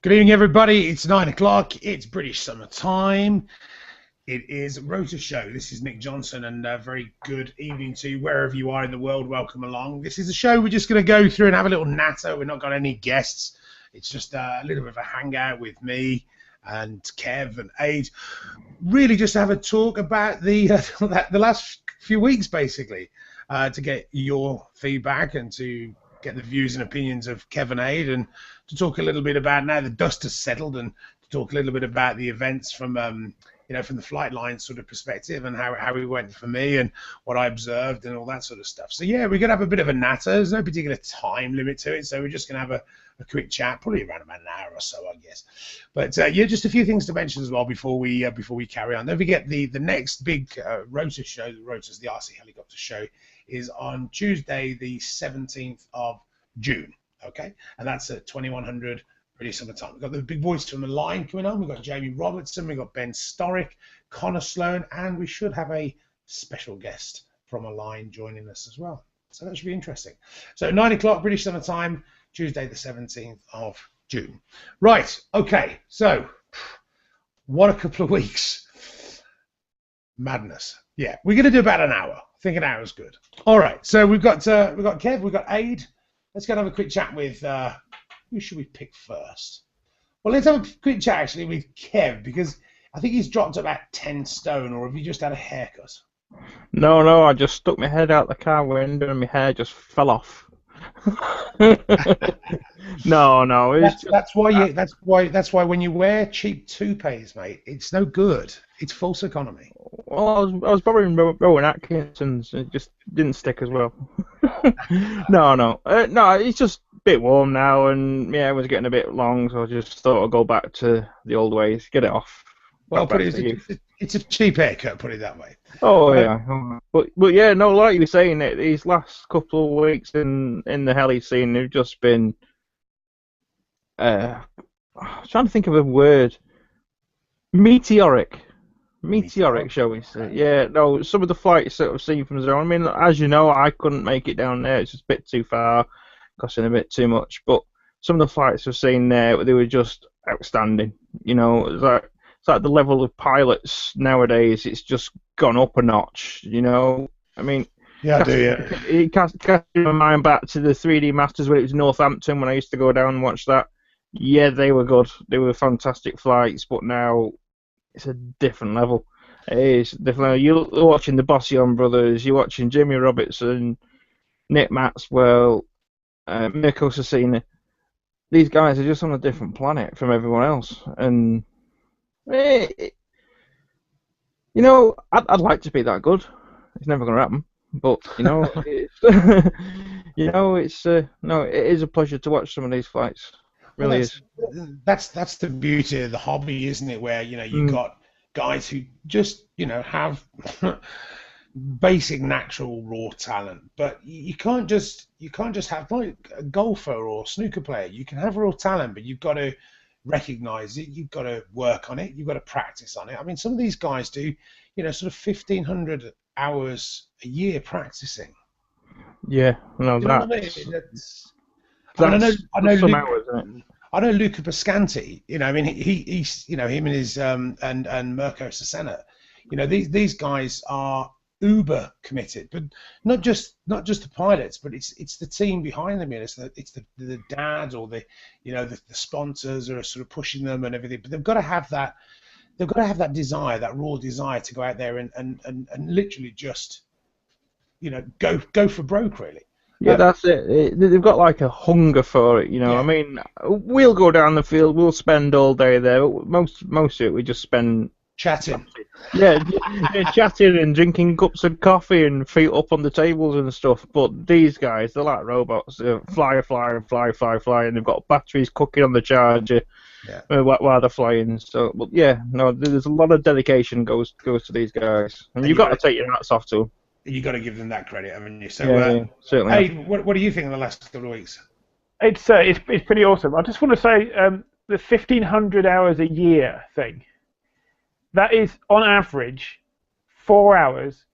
Good evening, everybody. It's 9 o'clock. It's British summer time. It is Rotor Show. This is Nick Johnson, and a very good evening to you wherever you are in the world. Welcome along. This is a show we're just going to go through and have a little natter. We've not got any guests. It's just a little bit of a hangout with me and Kev and Aid. Really just to have a talk about the last few weeks, basically, to get your feedback and to get the views and opinions of Kev and Aid, and to talk a little bit about now the dust has settled, and to talk a little bit about the events from from the flight line sort of perspective, and how it went for me and what I observed and all that sort of stuff. So yeah, we're gonna have a bit of a natter. There's no particular time limit to it, so we're just gonna have a quick chat, probably around about an hour or so, I guess. But yeah, just a few things to mention as well before we carry on. Don't forget the next big Rotor show, the Rotors, the RC Helicopter show, is on Tuesday, the 17th of June. Okay, and that's at 2100 British Summer Time. We've got the big voice from the line coming on. We've got Jamie Robertson, we've got Ben Storick, Connor Sloan, and we should have a special guest from a line joining us as well. So that should be interesting. So 9 o'clock British Summer Time, Tuesday the 17th of June. Right, okay, so what a couple of weeks. Madness. Yeah, we're going to do about an hour. I think an hour is good. All right, so we've got Kev, we've got Aid. Let's go and have a quick chat with, who should we pick first? Well, let's have a quick chat actually with Kev, because I think he's dropped about 10 stone, or have you just had a haircut? No, I just stuck my head out the car window and my hair just fell off. No, that's why when you wear cheap toupees, mate, it's no good. It's false economy. Well, I was borrowing Rowan Atkinson's, and it just didn't stick as well. No, it's just a bit warm now, and yeah, it was getting a bit long, so I just thought I'd go back to the old ways, get it off. Well, it's a cheap haircut, put it that way. Oh yeah, but yeah, no, like you were saying, these last couple of weeks in the heli scene, they've just been. I'm trying to think of a word. Meteoric, shall we say? Yeah, no, some of the flights that I've seen from zone. I mean, as you know, I couldn't make it down there. It's just a bit too far, costing a bit too much. But some of the flights I've seen there, they were just outstanding. You know, it's like the level of pilots nowadays. It's just gone up a notch. You know, I mean. Yeah, I do, yeah. It cast my mind back to the 3D Masters when it was Northampton, when I used to go down and watch that. Yeah, they were good. They were fantastic flights, but now it's a different level. It is different. You're watching the Bossyon brothers, you're watching Jimmy Robertson, Nick Maxwell, Mirko Cecina. These guys are just on a different planet from everyone else. And, you know, I'd like to be that good. It's never going to happen. But you know, it is a pleasure to watch some of these flights. It really is. That's the beauty of the hobby, isn't it? Where you've got guys who just have basic natural raw talent, but you can't just have like a golfer or snooker player. You can have raw talent, but you've got to recognize it. You've got to work on it. You've got to practice on it. I mean, some of these guys do, sort of 1,500 hours a year practicing. Yeah, no, I know some hours, isn't it? I know Luca Biscanti. I mean, he's him and his and Mirko Cecina. These guys are uber committed, but not just the pilots, but it's the team behind them. It's the dads or the sponsors are sort of pushing them and everything. But they've got to have that. They've got to have that desire, that raw desire to go out there and literally just, go for broke, really. Yeah, that's it. They've got like a hunger for it, Yeah. I mean, we'll go down the field, we'll spend all day there. Most of it we just spend chatting. Yeah, chatting and drinking cups of coffee and feet up on the tables and stuff. But these guys, they're like robots. They fly, and they've got batteries cooking on the charger. Yeah. While they're flying, so but yeah, no, there's a lot of dedication goes to these guys, and you've got to take your hats off to them. You got to give them that credit, haven't you? So, yeah, certainly. Hey, what do you think of the last couple of weeks? It's pretty awesome. I just want to say the 1,500 hours a year thing. That is on average 4 hours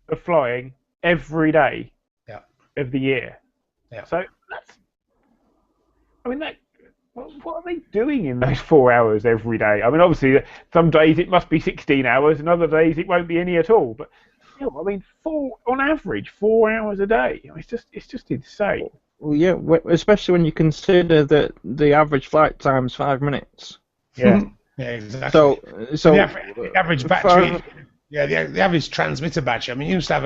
of flying every day of the year. Yeah. So that's what are they doing in those 4 hours every day? I mean, obviously, some days it must be 16 hours, and other days it won't be any at all. But still, I mean, on average, 4 hours a day. It's just insane. Well, yeah, especially when you consider that the average flight time's 5 minutes. Yeah. Yeah, exactly. So the average battery, the average transmitter battery. I mean, you must have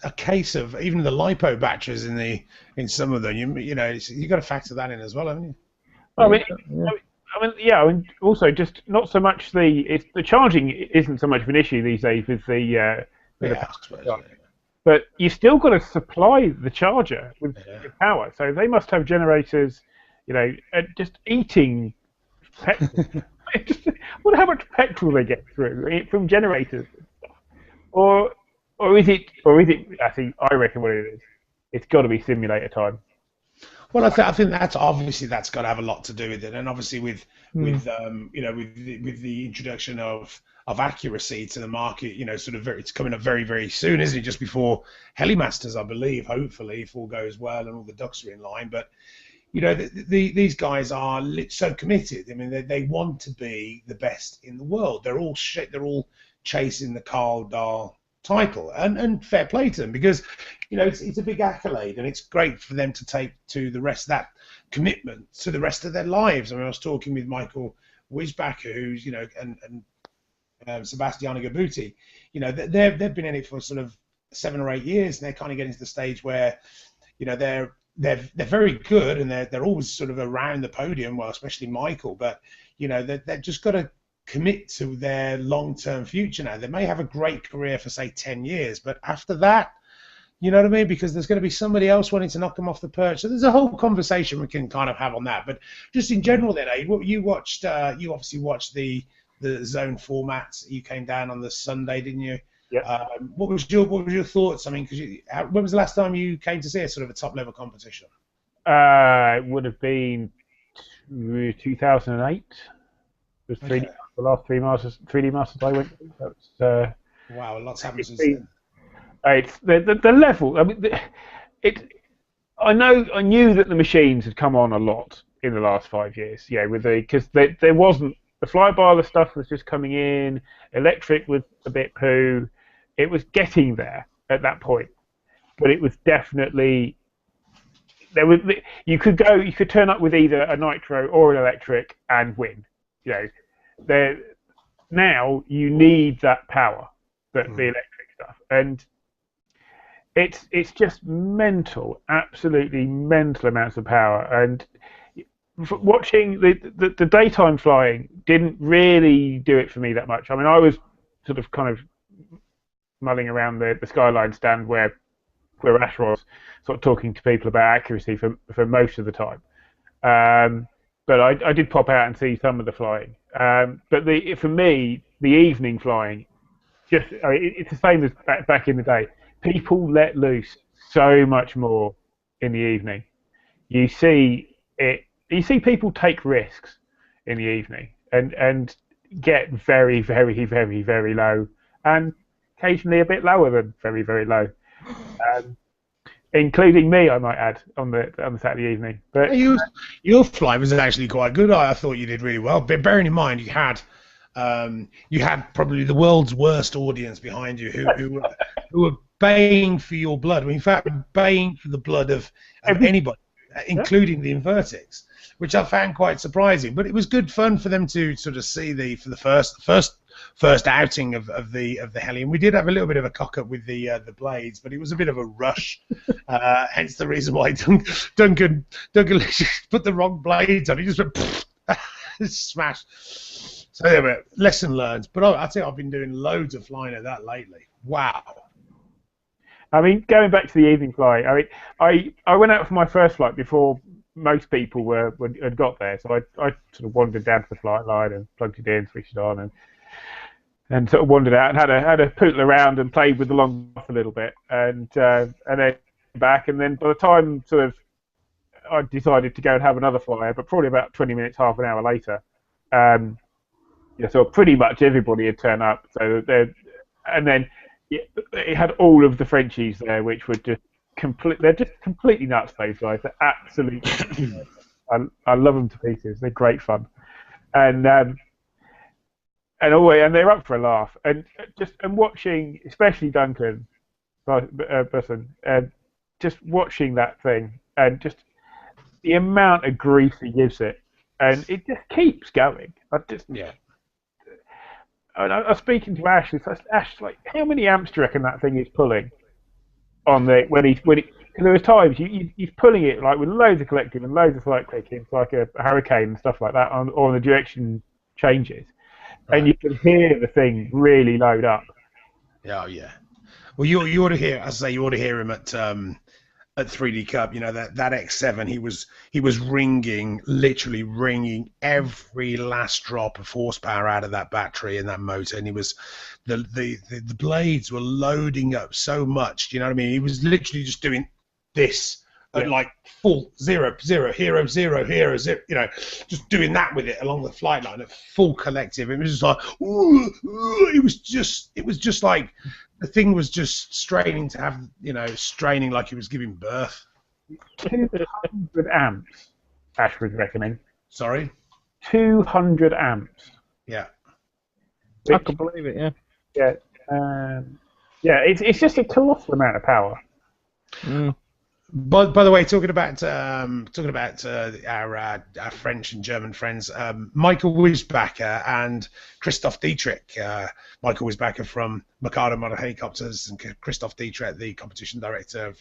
a case of even the lipo batteries in some of them. You know, you got to factor that in as well, haven't you? I mean, also just not so much the charging isn't so much of an issue these days with the but you still got to supply the charger with power. So they must have generators, you know, just eating petrol. I wonder how much petrol they get through from generators, or is it? I reckon what it is. It's got to be simulator time. Well, I think that's got to have a lot to do with it, and obviously with the introduction of accuracy to the market, you know, it's coming up very, very soon, isn't it? Just before Helimasters, I believe, hopefully, if all goes well and all the ducks are in line. But you know, these guys are so committed. I mean, they want to be the best in the world. They're all chasing the Carl Dahl title, and fair play to them, because you know it's a big accolade, and it's great for them to take to the rest of that commitment to the rest of their lives. I mean, I was talking with Michael Wisbacher, who's, you know, and Sebastiano Gabuti, you know, they've been in it for sort of 7 or 8 years, and they're kind of getting to the stage where, you know, they're very good, and they're always sort of around the podium. Well, especially Michael, but you know, they've just got to commit to their long-term future now. They may have a great career for say 10 years, but after that, you know what I mean? Because there's going to be somebody else wanting to knock them off the perch. So there's a whole conversation we can kind of have on that. But just in general, then, Aid, you obviously watched the zone format. You came down on the Sunday, didn't you? Yeah. What was your thoughts? I mean, when was the last time you came to see a sort of a top level competition? It would have been 2008. It was the last 3D Masters I went to. That was, wow, lots happened since then. It's the level. I mean, I knew that the machines had come on a lot in the last 5 years. Yeah, because there wasn't. The fly-by-wire stuff was just coming in. Electric was a bit poo. It was getting there at that point, but it was definitely there was. You could turn up with either a nitro or an electric and win. You know, now you need that power, the electric stuff, and it's just mental, absolutely mental amounts of power. And watching the daytime flying didn't really do it for me that much. I mean, I was sort of kind of mulling around the skyline stand where Ash was, sort of talking to people about accuracy for most of the time. But I did pop out and see some of the flying. But for me, the evening flying, it's the same as back in the day. People let loose so much more in the evening. You see people take risks in the evening and get very, very, very, very low, and occasionally a bit lower than very, very low, including me, I might add, on the Saturday evening. But your flight was actually quite good. I thought you did really well. But bearing in mind you had probably the world's worst audience behind you who were baying for your blood. In fact, baying for the blood of anybody, including the Invertex, which I found quite surprising. But it was good fun for them to sort of see for the first outing of the heli. And we did have a little bit of a cock up with the blades, but it was a bit of a rush. Hence the reason why Duncan put the wrong blades on. He just went smash. So anyway, lesson learned. But I think I've been doing loads of flying at that lately. Wow. I mean, going back to the evening flight, I went out for my first flight before most people had got there. So I sort of wandered down to the flight line and plugged it in, switched it on, and sort of wandered out and had a pootle around and played with the long off a little bit, and then back. And then by the time sort of I decided to go and have another flyer, but probably about 20 minutes, half an hour later, so pretty much everybody had turned up. So and then it had all of the Frenchies there, which were just they're just completely nuts, those guys. They're absolutely I love them to pieces. They're great fun, and they're up for a laugh. And watching, especially Duncan Busson, just watching that thing and just the amount of grief he gives it, and it just keeps going. I was speaking to Ash. Ash, like, how many amps do you reckon that thing is pulling on when he? Because there was times he's pulling it like with loads of collective and loads of slight clicking, it's like a hurricane and stuff like that, on the direction changes, and you can hear the thing really load up. Yeah, yeah. Well, you ought to hear. As I say, you ought to hear him at 3D Cup. You know that X7. He was literally wringing every last drop of horsepower out of that battery and that motor, and he was the blades were loading up so much. Do you know what I mean? He was literally just doing this at like full 0, 0, hero, 0, hero, 0. You know, just doing that with it along the flight line at full collective. It was just like, it was just like. The thing was just straining to have, straining like he was giving birth. 200 amps, Ash was reckoning. Sorry? 200 amps. Yeah. I can believe it, yeah. Yeah, it's just a colossal amount of power. Mm. By the way, talking about our French and German friends, Michael Wisbacher and Christoph Dietrich. Michael Wisbacher from Mikado Model Helicopters and Christoph Dietrich, the competition director of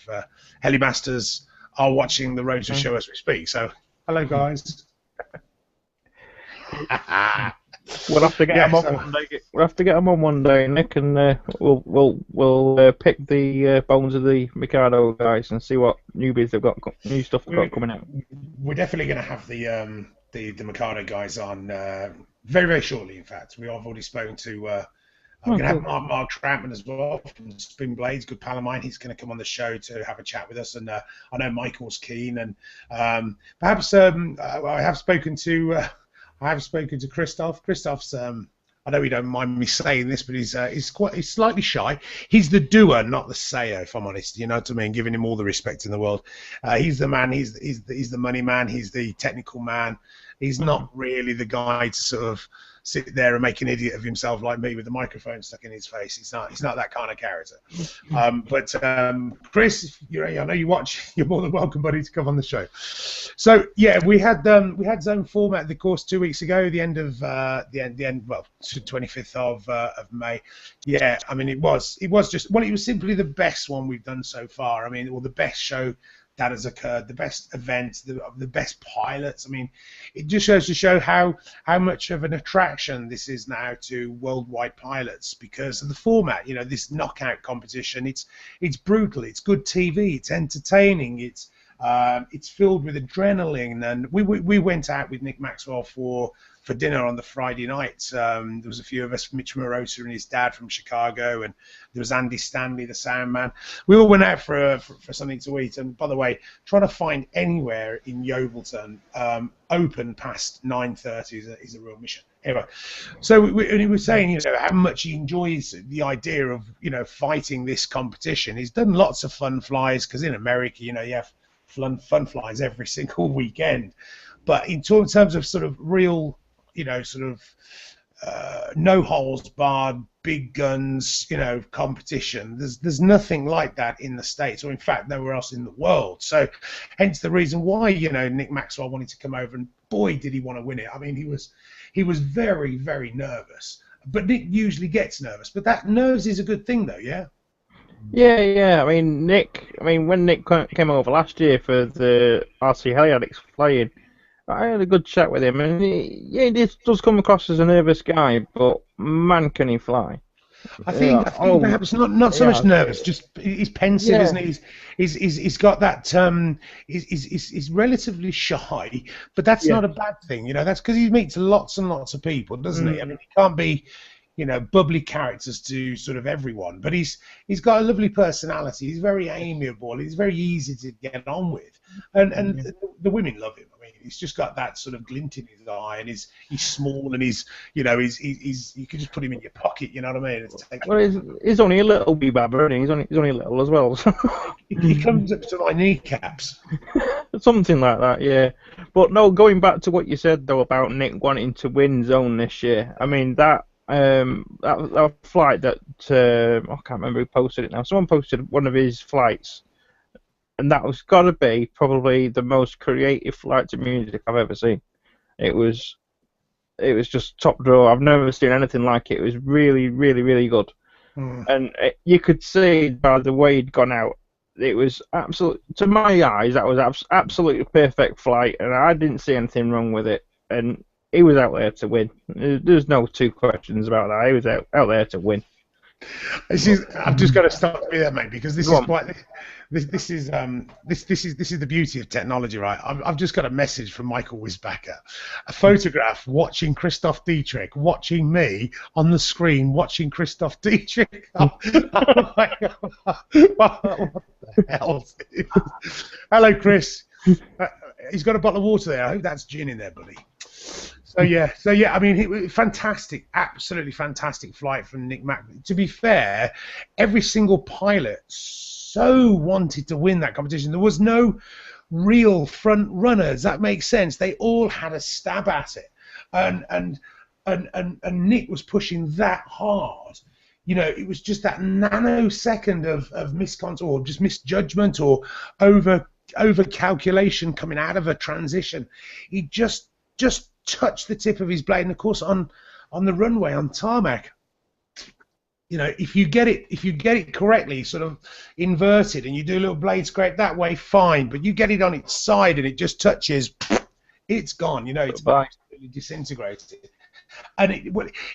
Helimasters, are watching the Rotor show as we speak. So, hello guys. We'll have to get them on one day. We'll have to get them on one day, Nick, and we'll pick the bones of the Mikado guys and see what new stuff they've got coming out. We're definitely going to have the Mikado guys on very, very shortly. In fact, we have already spoken to. We're going to have Mark Troutman as well from Spin Blades, good pal of mine. He's going to come on the show to have a chat with us, and I know Michael's keen, and perhaps I have spoken to. I have spoken to Christoph. Christoph's, I know you don't mind me saying this, but he's slightly shy. He's the doer, not the sayer, if I'm honest. You know what I mean? Giving him all the respect in the world. He's the man. He's the money man. He's the technical man. He's not really the guy to sort of sit there and make an idiot of himself like me with the microphone stuck in his face. He's not that kind of character. But Chris, I know you watch. You're more than welcome, buddy, to come on the show. So yeah, we had zone format, of course, 2 weeks ago, the end, 25th of May. Yeah, I mean it was simply the best one we've done so far. I mean, the best show that has occurred, the best event, the best pilots. I mean, it just goes to show how much of an attraction this is now to worldwide pilots because of the format. You know, this knockout competition. It's brutal. It's good TV. It's entertaining. It's filled with adrenaline. And we went out with Nick Maxwell for dinner on the Friday night. There was a few of us, Mitch Morosa and his dad from Chicago, and there was Andy Stanley, the sound man. We all went out for something to eat. And by the way, trying to find anywhere in Yeovilton open past 9:30 is a real mission. Anyway, so he was saying, how much he enjoys the idea of, fighting this competition. He's done lots of fun flies because in America, you have fun flies every single weekend. But in terms of sort of real, no holes barred, big guns, competition. There's nothing like that in the States, or in fact nowhere else in the world. So, hence the reason why Nick Maxwell wanted to come over, and boy did he want to win it. I mean, he was very, very nervous. But Nick usually gets nervous, but that nerves is a good thing, though, yeah. Yeah. I mean, when Nick came over last year for the RC Heliaddicts flying, I had a good chat with him, and he does come across as a nervous guy, but man, can he fly! I think perhaps not so much nervous, just he's pensive, isn't he? He's got that. He's relatively shy, but that's not a bad thing, That's because he meets lots and lots of people, doesn't he? I mean, he can't be, bubbly characters to sort of everyone, but he's got a lovely personality. He's very amiable. He's very easy to get on with, and the women love him. I mean, he's just got that sort of glint in his eye, and he's small, and he's you could just put him in your pocket. You know what I mean? He's only a little wee babber, and he's only little as well. So. He comes up to my kneecaps. Something like that, yeah. But no, going back to what you said though about Nick wanting to win zone this year. I mean that flight that I can't remember who posted it now. Someone posted one of his flights, and that was got to be probably the most creative flight to music I've ever seen. It was just top drawer. I've never seen anything like it. It was really, really, really good. And you could see by the way he'd gone out, it was absolute. To my eyes, that was absolutely perfect flight, and I didn't see anything wrong with it. And he was out there to win. There's no two questions about that. He was out there to win. I've just got to stop you there, mate, because this is quite. This is the beauty of technology, right? I've just got a message from Michael Wisbacher, a photograph watching Christoph Dietrich, watching me on the screen watching Christoph Dietrich. What the hell? Hello, Chris. He's got a bottle of water there. I hope that's gin in there, buddy. So yeah. I mean, fantastic, absolutely fantastic flight from Nick Mack. To be fair, every single pilot so wanted to win that competition. There was no real front runners. That makes sense. They all had a stab at it, and Nick was pushing that hard. You know, it was just that nanosecond of misconcept or just misjudgment or over calculation coming out of a transition. He just touched the tip of his blade, and of course on the runway on tarmac, you know, if you get it correctly, sort of inverted, and you do a little blade scrape that way, fine. But you get it on its side and it just touches, it's gone. You know, it's absolutely disintegrated. And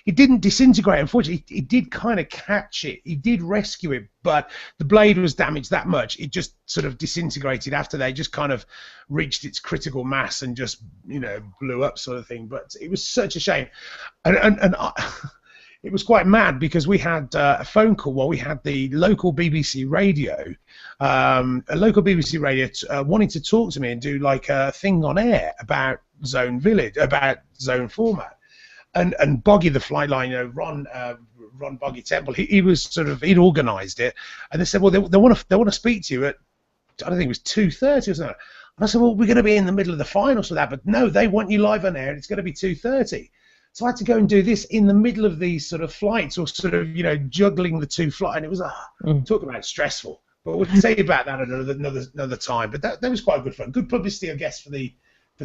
it didn't disintegrate, unfortunately. It did kind of catch it. He did rescue it, but the blade was damaged that much. It just sort of disintegrated after they just kind of reached its critical mass and just, you know, blew up sort of thing. But it was such a shame. And it was quite mad because we had a phone call. Well, we had the local BBC radio, wanting to talk to me and do like a thing on air about Zone Village, about Zone format. And Boggy, the flight line, you know, Ron Boggy Temple, he'd organised it, and they said, well, they want to speak to you at, I don't think it was 2:30 or something. And I said, well, we're going to be in the middle of the finals for that, but no, they want you live on air, and it's going to be 2:30. So I had to go and do this in the middle of these sort of flights, or sort of, you know, juggling the two flights, and it was talking about stressful. But we'll say about that another time. But that was quite good fun, good publicity, I guess, for the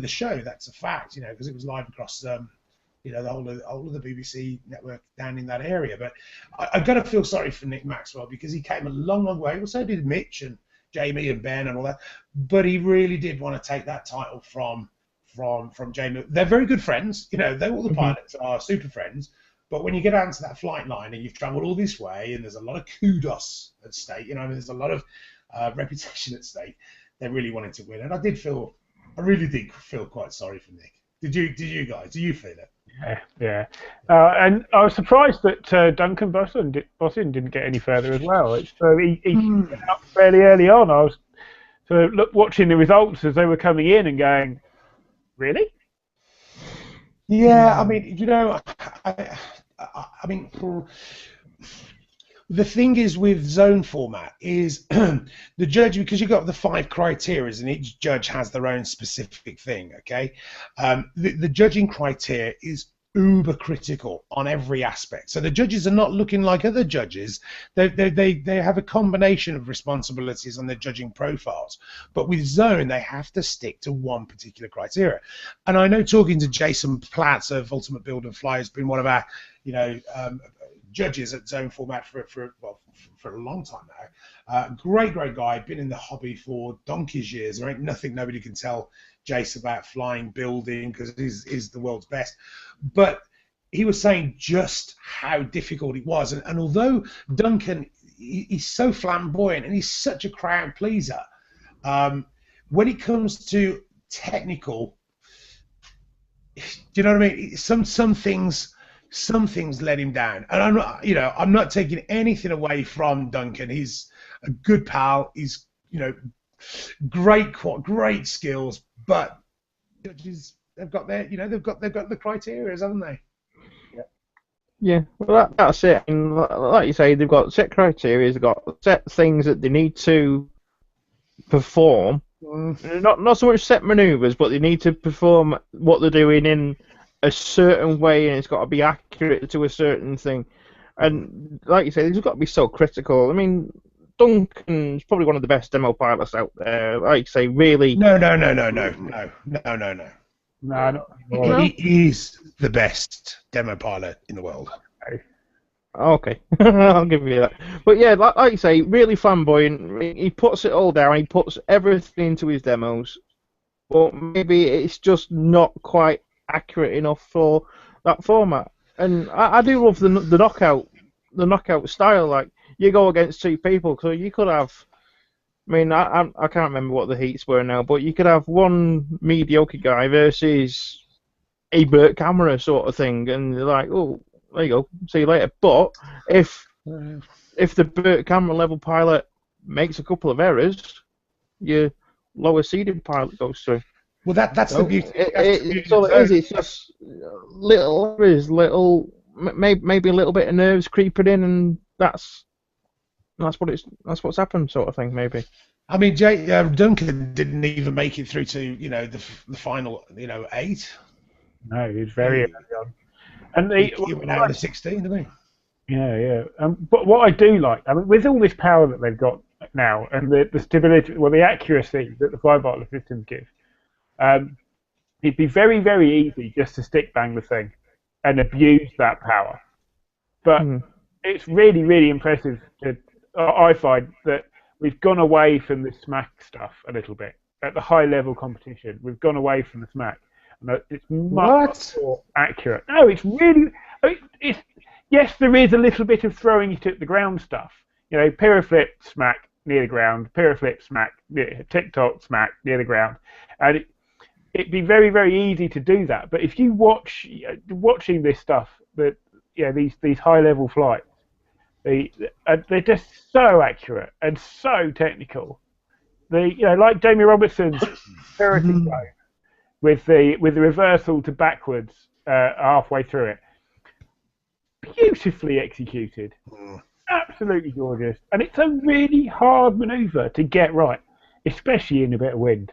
show. That's a fact, you know, because it was live across. You know, the whole of the BBC network down in that area. But I've got to feel sorry for Nick Maxwell because he came a long way. Well, so did Mitch and Jamie and Ben and all that. But he really did want to take that title from Jamie. They're very good friends. You know, all the pilots are super friends. But when you get down to that flight line and you've travelled all this way and there's a lot of kudos at stake, you know, there's a lot of reputation at stake, they really wanted to win. And I really did feel quite sorry for Nick. Did you guys? Do you feel it? Yeah. And I was surprised that Duncan Boston didn't get any further as well. He went up fairly early on. I was sort of watching the results as they were coming in and going, really? Yeah, I mean, you know, I mean, the thing is with zone format is the judge, because you've got the 5 criteria and each judge has their own specific thing, okay? The judging criteria is uber critical on every aspect. So the judges are not looking like other judges. They have a combination of responsibilities on their judging profiles. But with zone, they have to stick to one particular criteria. And I know talking to Jason Platts of Ultimate Build and Fly has been one of our, you know, judges at zone format for a long time now. Great guy, been in the hobby for donkey's years. There ain't nothing nobody can tell Jace about flying, building, because he's the world's best. But he was saying just how difficult it was. And although Duncan, he's so flamboyant and he's such a crowd pleaser, when it comes to technical, do you know what I mean? Some things let him down, and I'm not taking anything away from Duncan. He's a good pal. He's, you know, great skills, but judges, they've got the criteria, haven't they? Yeah. Well, that's it. And like you say, they've got set criteria. They've got set things that they need to perform Not so much set manoeuvres, but they need to perform what they're doing in a certain way, and it's got to be accurate to a certain thing. And like you say, they've got to be so critical. I mean, Duncan's probably one of the best demo pilots out there. Like you say, really. No. No, not anymore. He is the best demo pilot in the world. Okay, I'll give you that. But yeah, like you say, really flamboyant. He puts it all down. He puts everything into his demos. But maybe it's just not quite accurate enough for that format. And I do love the knockout style. Like, you go against two people, so you could have. I mean, I can't remember what the heats were now, but you could have one mediocre guy versus a Burt Camera sort of thing, and they're like, oh, there you go, see you later. But if the Burt Camera level pilot makes a couple of errors, your lower seeded pilot goes through. Well, that's the beauty. It's all it is. It's just little errors, maybe a little bit of nerves creeping in, and that's what's happened, sort of thing, maybe. I mean, Duncan didn't even make it through to the final 8. No, he was very early on. And he went out of 16, didn't he? Yeah. But what I do like, I mean, with all this power that they've got now, and the stability, the accuracy that the fly-by-wire systems give, it'd be very, very easy just to stick bang the thing and abuse that power. But it's really, really impressive. I find that we've gone away from the smack stuff a little bit at the high-level competition. We've gone away from the smack. It's much more accurate. No, it's really. Yes, there is a little bit of throwing it at the ground stuff. Pyroflip smack near the ground, pyroflip smack, tick-tock smack near the ground, and it'd be very, very easy to do that. But if you watching this stuff, these high-level flights, they're just so accurate and so technical. Like Jamie Robertson's Purity Flow. With the reversal to backwards halfway through it, beautifully executed, absolutely gorgeous, and it's a really hard manoeuvre to get right, especially in a bit of wind.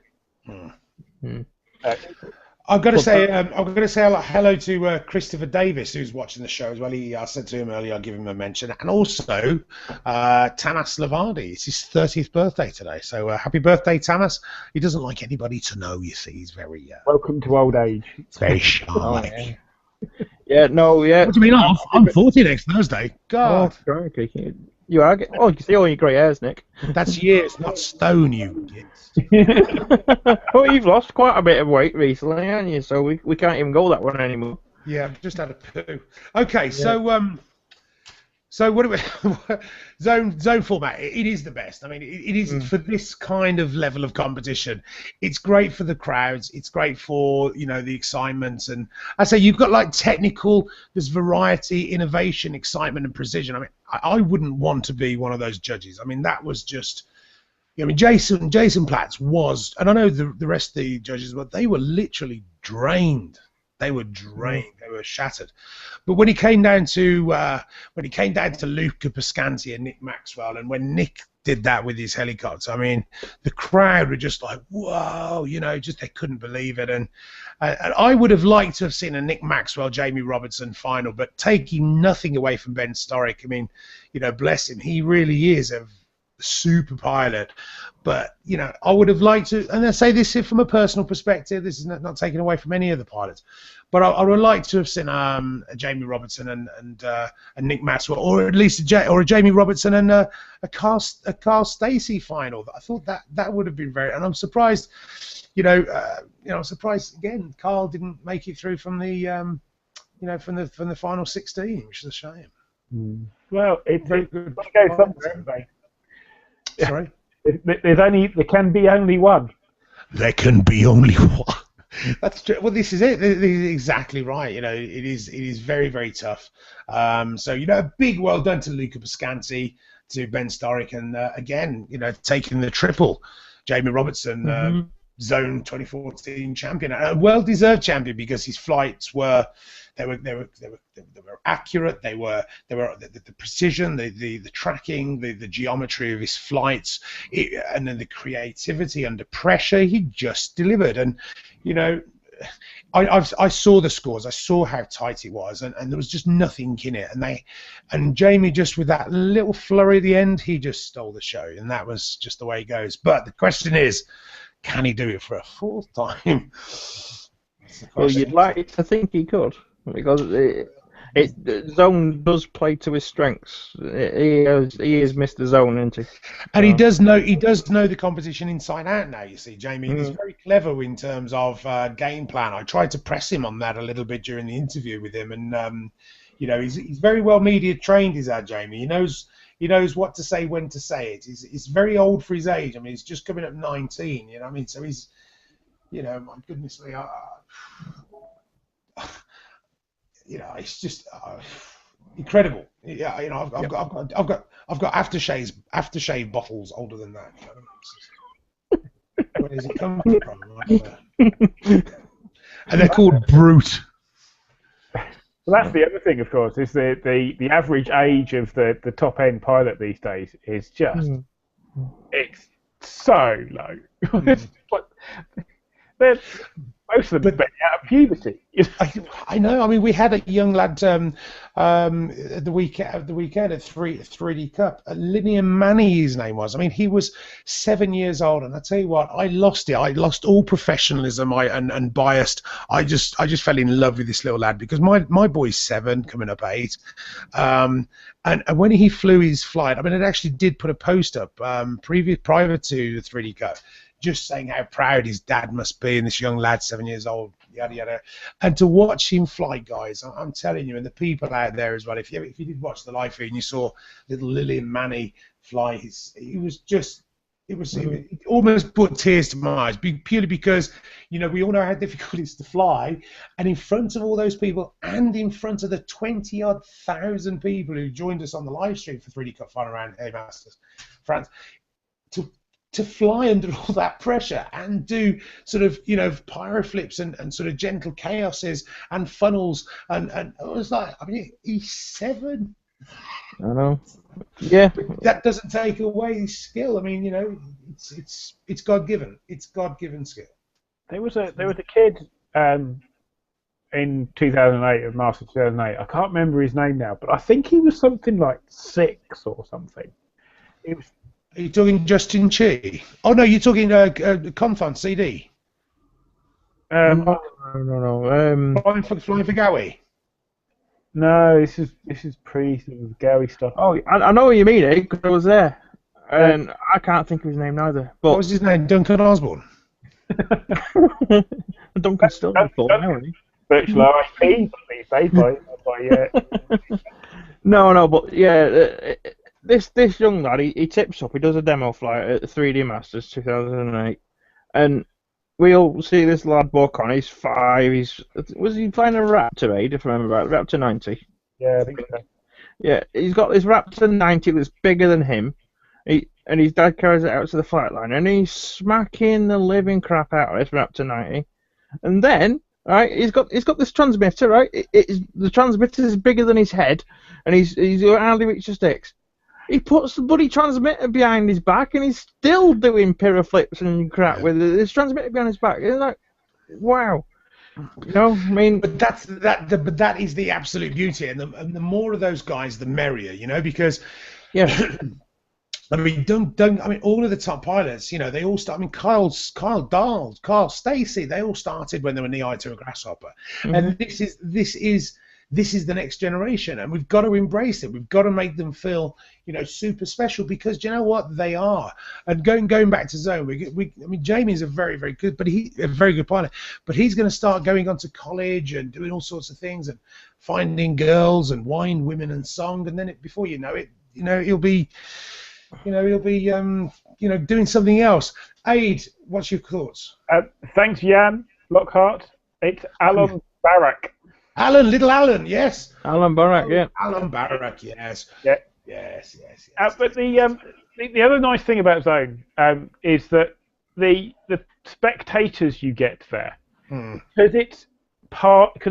I've got to say hello to Christopher Davies, who's watching the show as well. I said to him earlier, I'll give him a mention, and also Tamas Lavardi. It's his 30th birthday today, so happy birthday, Tamas. He doesn't like anybody to know. You see, he's very welcome to old age. Very shy. What do you mean? I'm 40 next Thursday. God. Oh, you are. Oh, you can see all your grey hairs, Nick. That's years, not stone, you kids. Well, you've lost quite a bit of weight recently, haven't you? So we can't even go that one anymore. Yeah, I've just had a poo. Okay, yeah. So what do we zone format? It is the best. I mean, it is for this kind of level of competition. It's great for the crowds. It's great for the excitement, and I say you've got like technical. There's variety, innovation, excitement, and precision. I mean, I wouldn't want to be one of those judges. I mean, that was just. I mean, Jason Platts was, and I know the rest of the judges, but they were literally drained. They were drained. They were shattered. But when he came down to Luca Pescanti and Nick Maxwell, and when Nick did that with his helicopter, I mean, the crowd were just like, whoa, just they couldn't believe it. And I would have liked to have seen a Nick Maxwell, Jamie Robertson final, but taking nothing away from Ben Sturrock. I mean, bless him, he really is a super pilot, but I would have liked to, and I say this from a personal perspective, this is not taken away from any of the pilots, but I would like to have seen a Jamie Robertson and Nick Maxwell, or at least a Jamie Robertson and a Carl Stacey final. I thought that would have been very, and I'm surprised, I'm surprised again Carl didn't make it through from the from the final 16, which is a shame. Well, it's got to go somewhere. Sorry? There can be only one. There can be only one. That's true. Well, this is it. This is exactly right. It is very, very tough. So a big well done to Luca Pescanti, to Ben Sturrock, and again, taking the triple. Jamie Robertson Zone 2014 champion, a well-deserved champion because his flights were accurate. They were the precision, the tracking, the geometry of his flights, and then the creativity under pressure. He just delivered, and you know. I saw the scores. I saw how tight it was, and there was just nothing in it. And Jamie, just with that little flurry at the end, he just stole the show, and that was just the way it goes. But the question is, can he do it for a fourth time? Well, you'd like to think he could, because Zone does play to his strengths. He is Mr. Zone, isn't he? And he does know the competition inside out now. You see, Jamie, he's very clever in terms of game plan. I tried to press him on that a little bit during the interview with him, and you know, he's very well media trained. Is that Jamie? He knows what to say, when to say it. He's very old for his age. I mean, he's just coming up 19. You know what I mean? So he's, you know, my goodness me. You know, it's just incredible. Yeah, you know, I've got aftershave bottles older than that. You know? Where does it come from? And they're called Brute. Well, that's the other thing, of course, is the average age of the top end pilot these days is just it's so low. It's like, most of them out of puberty. I know. I mean, we had a young lad at the weekend at 3D Cup. Linian Manny, his name was. I mean, he was 7 years old, and I tell you what, I lost it. I lost all professionalism and biased. I just fell in love with this little lad because my boy's 7, coming up 8. And when he flew his flight, I mean, it actually did put a post up prior to the 3D Cup, just saying how proud his dad must be, and this young lad, 7 years old, yada yada. And to watch him fly, guys, I'm telling you, and the people out there as well. If you did watch the live feed and you saw little Lillian Manny fly, it almost put tears to my eyes, purely because, you know, we all know how difficult it is to fly, and in front of all those people, and in front of the 20-odd thousand people who joined us on the live stream for 3D Cup Final Round A Masters France, to fly under all that pressure and do sort of, you know, pyro flips and sort of gentle chaoses and funnels, and I was like, I mean, he's 7. I know. Yeah. That doesn't take away his skill. I mean, you know, it's God-given. It's God-given skill. There was a kid in 2008, of Masters 2008. I can't remember his name now, but I think he was something like 6 or something. It was. Are you talking Justin Chi? Oh no, you're talking Confon CD. No. Flying for Gowie. No, this is pre sort of Gowie stuff. Oh, I know what you mean, because I was there, and I can't think of his name neither. But what was his name? Duncan Osborne. Duncan's still on the floor now, isn't he? Virtual RSP, by No, but yeah. This young lad, he tips up, he does a demo flight at the 3D Masters 2008, and we all see this lad walk on. He's 5. Was he flying a Raptor 8, if I remember right? Raptor 90. Yeah, I think so. Yeah, he's got this Raptor 90 that's bigger than him, and his dad carries it out to the flight line, and he's smacking the living crap out of this Raptor 90, and then, right, he's got this transmitter, right? The transmitter is bigger than his head, and he's hardly reached the sticks. He puts the bloody transmitter behind his back, and he's still doing pyro flips and crap with this transmitter behind his back. It's like, wow. You know, I mean, but that is the absolute beauty, and the more of those guys, the merrier. You know, because yeah. I mean, I mean, all of the top pilots, you know, they all start. I mean, Kyle Dahl, Carl Stacey, they all started when they were knee-high to a grasshopper, and this is the next generation, and we've got to embrace it. We've got to make them feel, you know, super special, because do you know what, they are. And going back to Zone, I mean, Jamie's a very, very good, a very good pilot, but he's going to start going on to college and doing all sorts of things and finding girls and wine, women, and song, and then before you know it, you know, he'll be doing something else. Aid, what's your thoughts? Thanks, Jan Lockhart. It's Alan Barak. Little Alan, yes. Alan Barak, yeah. Alan Barak, yes. Yeah. Yes. But the other nice thing about Zone is that the spectators you get there, Hmm. because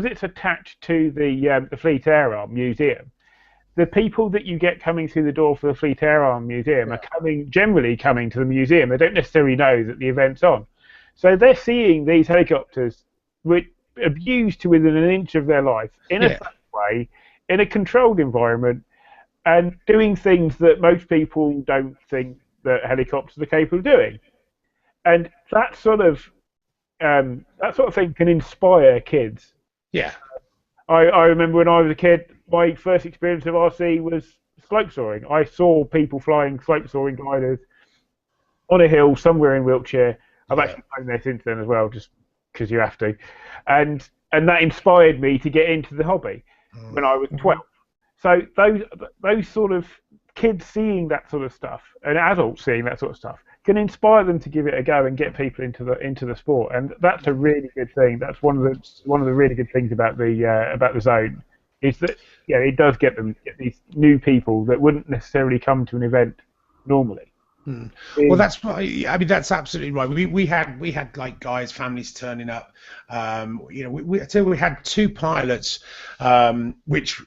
it's attached to the Fleet Air Arm Museum. The people that you get coming through the door for the Fleet Air Arm Museum are generally coming to the museum. They don't necessarily know that the event's on. So they're seeing these helicopters abused to within an inch of their life in a safe way, in a controlled environment, and doing things that most people don't think that helicopters are capable of doing. And that sort of thing can inspire kids. Yeah. I remember when I was a kid, my first experience of RC was slope soaring. I saw people flying slope soaring gliders on a hill somewhere in Wiltshire. I've actually flown there since then as well, just because you have to. And that inspired me to get into the hobby when I was 12. So those sort of kids seeing that sort of stuff and adults seeing that sort of stuff can inspire them to give it a go and get people into the sport, and that's a really good thing. That's one of the really good things about the zone, is that it does get these new people that wouldn't necessarily come to an event normally. Well, that's right. I mean, that's absolutely right. We had like guys, families turning up. We had two pilots, which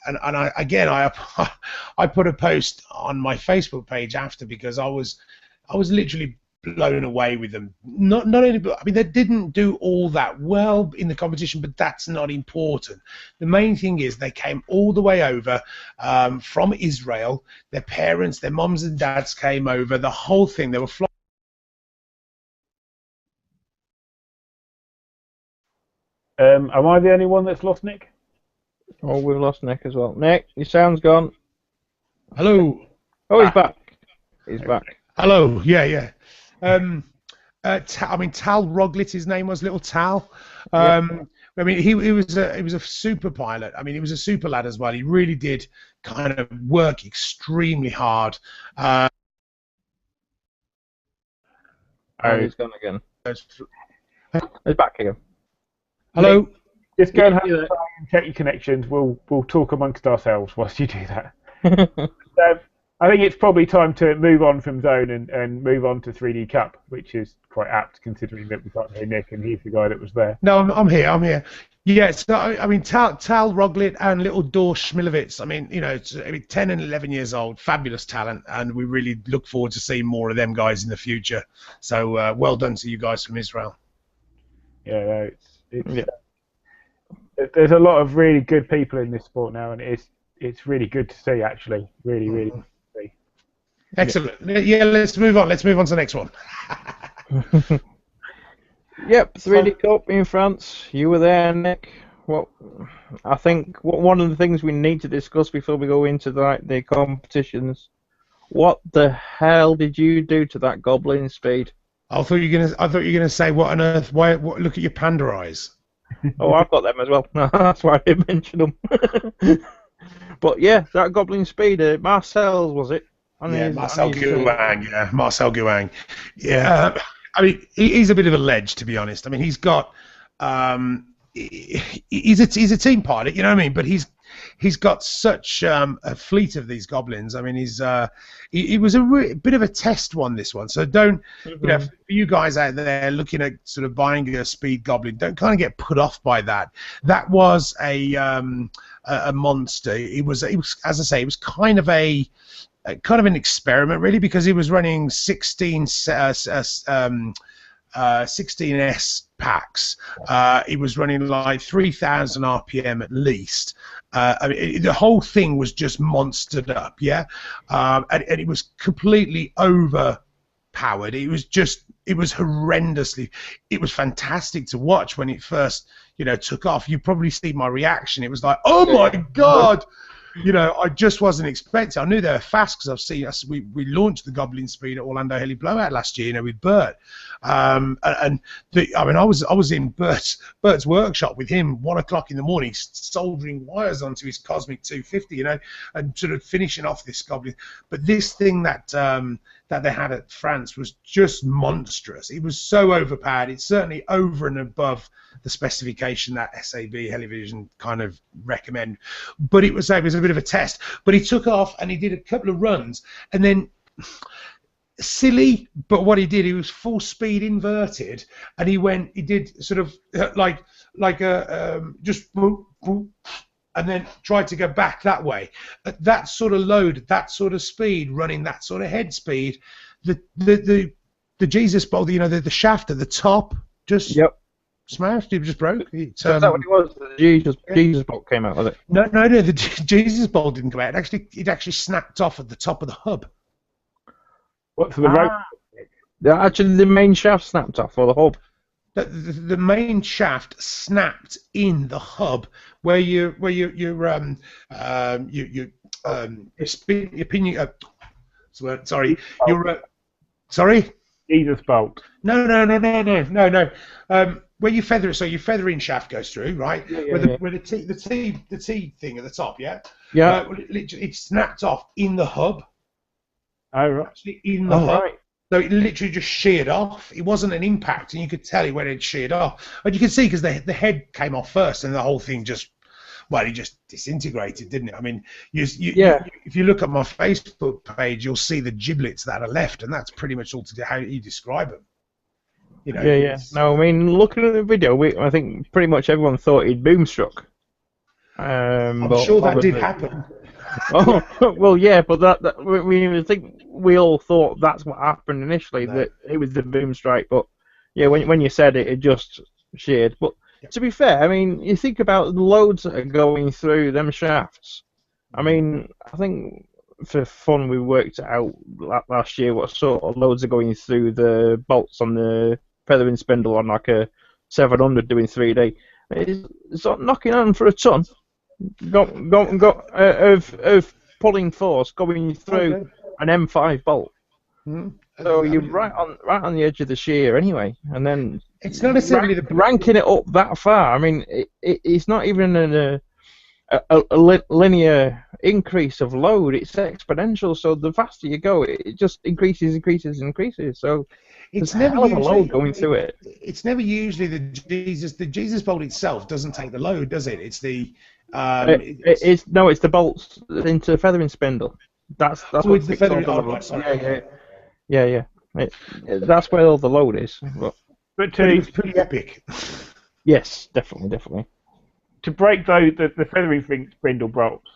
and I put a post on my Facebook page after, because I was literally blown away with them. Not only, but I mean, they didn't do all that well in the competition, but that's not important. The main thing is they came all the way over from Israel. Their parents, their moms and dads came over. The whole thing. They were flying. Am I the only one that's lost Nick? Oh, we've lost Nick as well. Nick, your sound's gone. Hello. Oh, he's back. He's back. Hello. Yeah. I mean, Tal Roglic, his name was, little Tal. I mean, he was a super pilot. I mean, he was a super lad as well. He really did kind of work extremely hard. Oh, he's gone again. He's back again. Hello. Nick, just go and have a try and check your connections. We'll talk amongst ourselves whilst you do that. I think it's probably time to move on from Zone and move on to 3D Cup, which is quite apt considering that we can't hear Nick and he's the guy that was there. No, I'm here. Yeah, so I mean, Tal Roglic and little Dor Schmilowitz. I mean, 10 and 11 years old, fabulous talent, and we really look forward to seeing more of them guys in the future. So well done to you guys from Israel. Yeah, there's a lot of really good people in this sport now, and it's really good to see, actually. Really, really good to see. Excellent. Yeah, let's move on. Let's move on to the next one. Yep, 3D Cup in France. You were there, Nick. I think one of the things we need to discuss before we go into the competitions. What the hell did you do to that goblin speed? I thought you were gonna say, what on earth? Why? Look at your panda eyes. Oh, I've got them as well. That's why I didn't mention them. But yeah, that goblin speed, Marcel, was it? Marcel Gouin. Yeah, Marcel Gouin. Yeah, I mean, he's a bit of a ledge, to be honest. I mean, he's got, he's a team pilot, you know what I mean? But he's got such a fleet of these goblins. I mean, he was a bit of a test one, this one. So don't, for you guys out there looking at sort of buying a speed goblin, don't kind of get put off by that. That was a monster. It was, as I say, it was kind of an experiment, really, because he was running 16S packs. He was running like 3,000 RPM at least. I mean, the whole thing was just monstered up, yeah, and it was completely overpowered. It was horrendously. It was fantastic to watch when it first, took off. You probably see my reaction. It was like, oh my god. I just wasn't expecting. I knew they were fast because I've seen us. We launched the Goblin Speed at Orlando Hilly Blowout last year, with Bert. I was in Bert's workshop with him 1 o'clock in the morning, soldering wires onto his Cosmic 250, and sort of finishing off this Goblin. But this thing that they had at France was just monstrous. It was so overpowered. It's certainly over and above the specification that SAB Helivision kind of recommend. But it was a bit of a test. But he took off and he did a couple of runs, and then silly, but what he did, he was full speed inverted, and he did sort of like a just whoop, whoop, and then tried to go back that way. At that sort of load, that sort of speed, running that sort of head speed, the Jesus bolt, the shaft at the top just smashed. It just broke. Is that what it was? The Jesus bolt came out with it. No, the Jesus bolt didn't come out. It actually snapped off at the top of the hub. What, for the rope? Actually, the main shaft snapped off, or the hub? The main shaft snapped in the hub where your opinion. Sorry, sorry. Jesus bolt. No. Where your feathering shaft goes through, right? Where the T thing at the top, yeah. Yeah. It snapped off in the hub. Oh, right. Actually, in the hub. Right. So it literally just sheared off. It wasn't an impact, and you could tell when it sheared off. And you can see because the head came off first, and the whole thing just disintegrated, didn't it? I mean, if you look at my Facebook page, you'll see the giblets that are left, and that's pretty much all how you describe them. No, I mean, looking at the video, I think pretty much everyone thought he'd boomstruck. I'm sure that did happen. Oh, well, yeah, but I think we all thought that's what happened initially, that it was the boom strike. But yeah, when you said it, it just sheared. But to be fair, I mean, you think about the loads that are going through them shafts. I mean, I think for fun we worked out last year what sort of loads are going through the bolts on the feathering spindle on like a 700 doing 3D. It's not knocking on for a ton. Of pulling force going through an M5 bolt. So you're right on the edge of the shear anyway, and then it's not necessarily ranking it up that far. I mean, it's not even a linear increase of load. It's exponential. So the faster you go, it just increases. So it's never a load going through it. It's never usually the Jesus bolt itself doesn't take the load, does it? It's the it's the bolts into the feathering spindle. That's what it's the feathering. Yeah. That's where all the load is. But it's pretty epic. Yes, definitely. To break though the feathering spindle bolts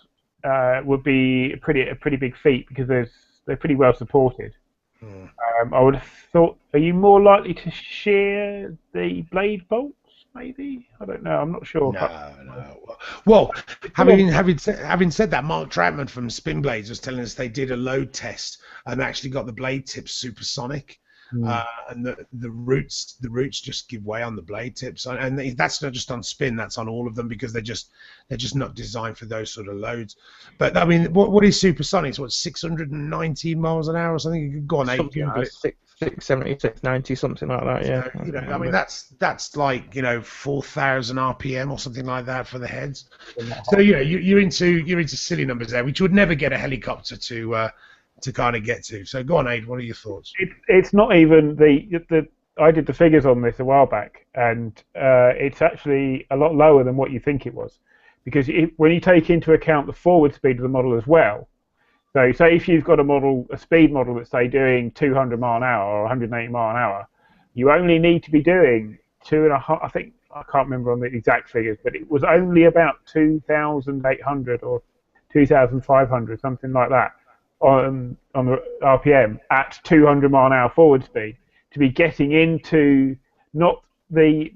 would be a pretty big feat because they're pretty well supported. I would have thought. Are you more likely to shear the blade bolts? Maybe, I don't know. I'm not sure. No. Well, having said that, Mark Troutman from Spin Blades was telling us they did a load test and actually got the blade tips supersonic, and the roots just give way on the blade tips, and that's not just on spin, that's on all of them because they're just not designed for those sort of loads. But I mean, what is supersonic? It's what, 619 miles an hour or something? You could go on 8. 670, 690, something like that. Yeah. So, I mean, that's like 4,000 RPM or something like that for the heads. So you're into silly numbers there, which you would never get a helicopter to kind of get to. So go on, Aid. What are your thoughts? It's not even I did the figures on this a while back, and it's actually a lot lower than what you think it was, because when you take into account the forward speed of the model as well. So say if you've got a speed model that's say doing 200 mile an hour or 180 mile an hour, you only need to be doing 2.5. I think I can't remember on the exact figures, but it was only about 2,800 or 2,500, something like that, on the RPM at 200 mile an hour forward speed to be getting into not the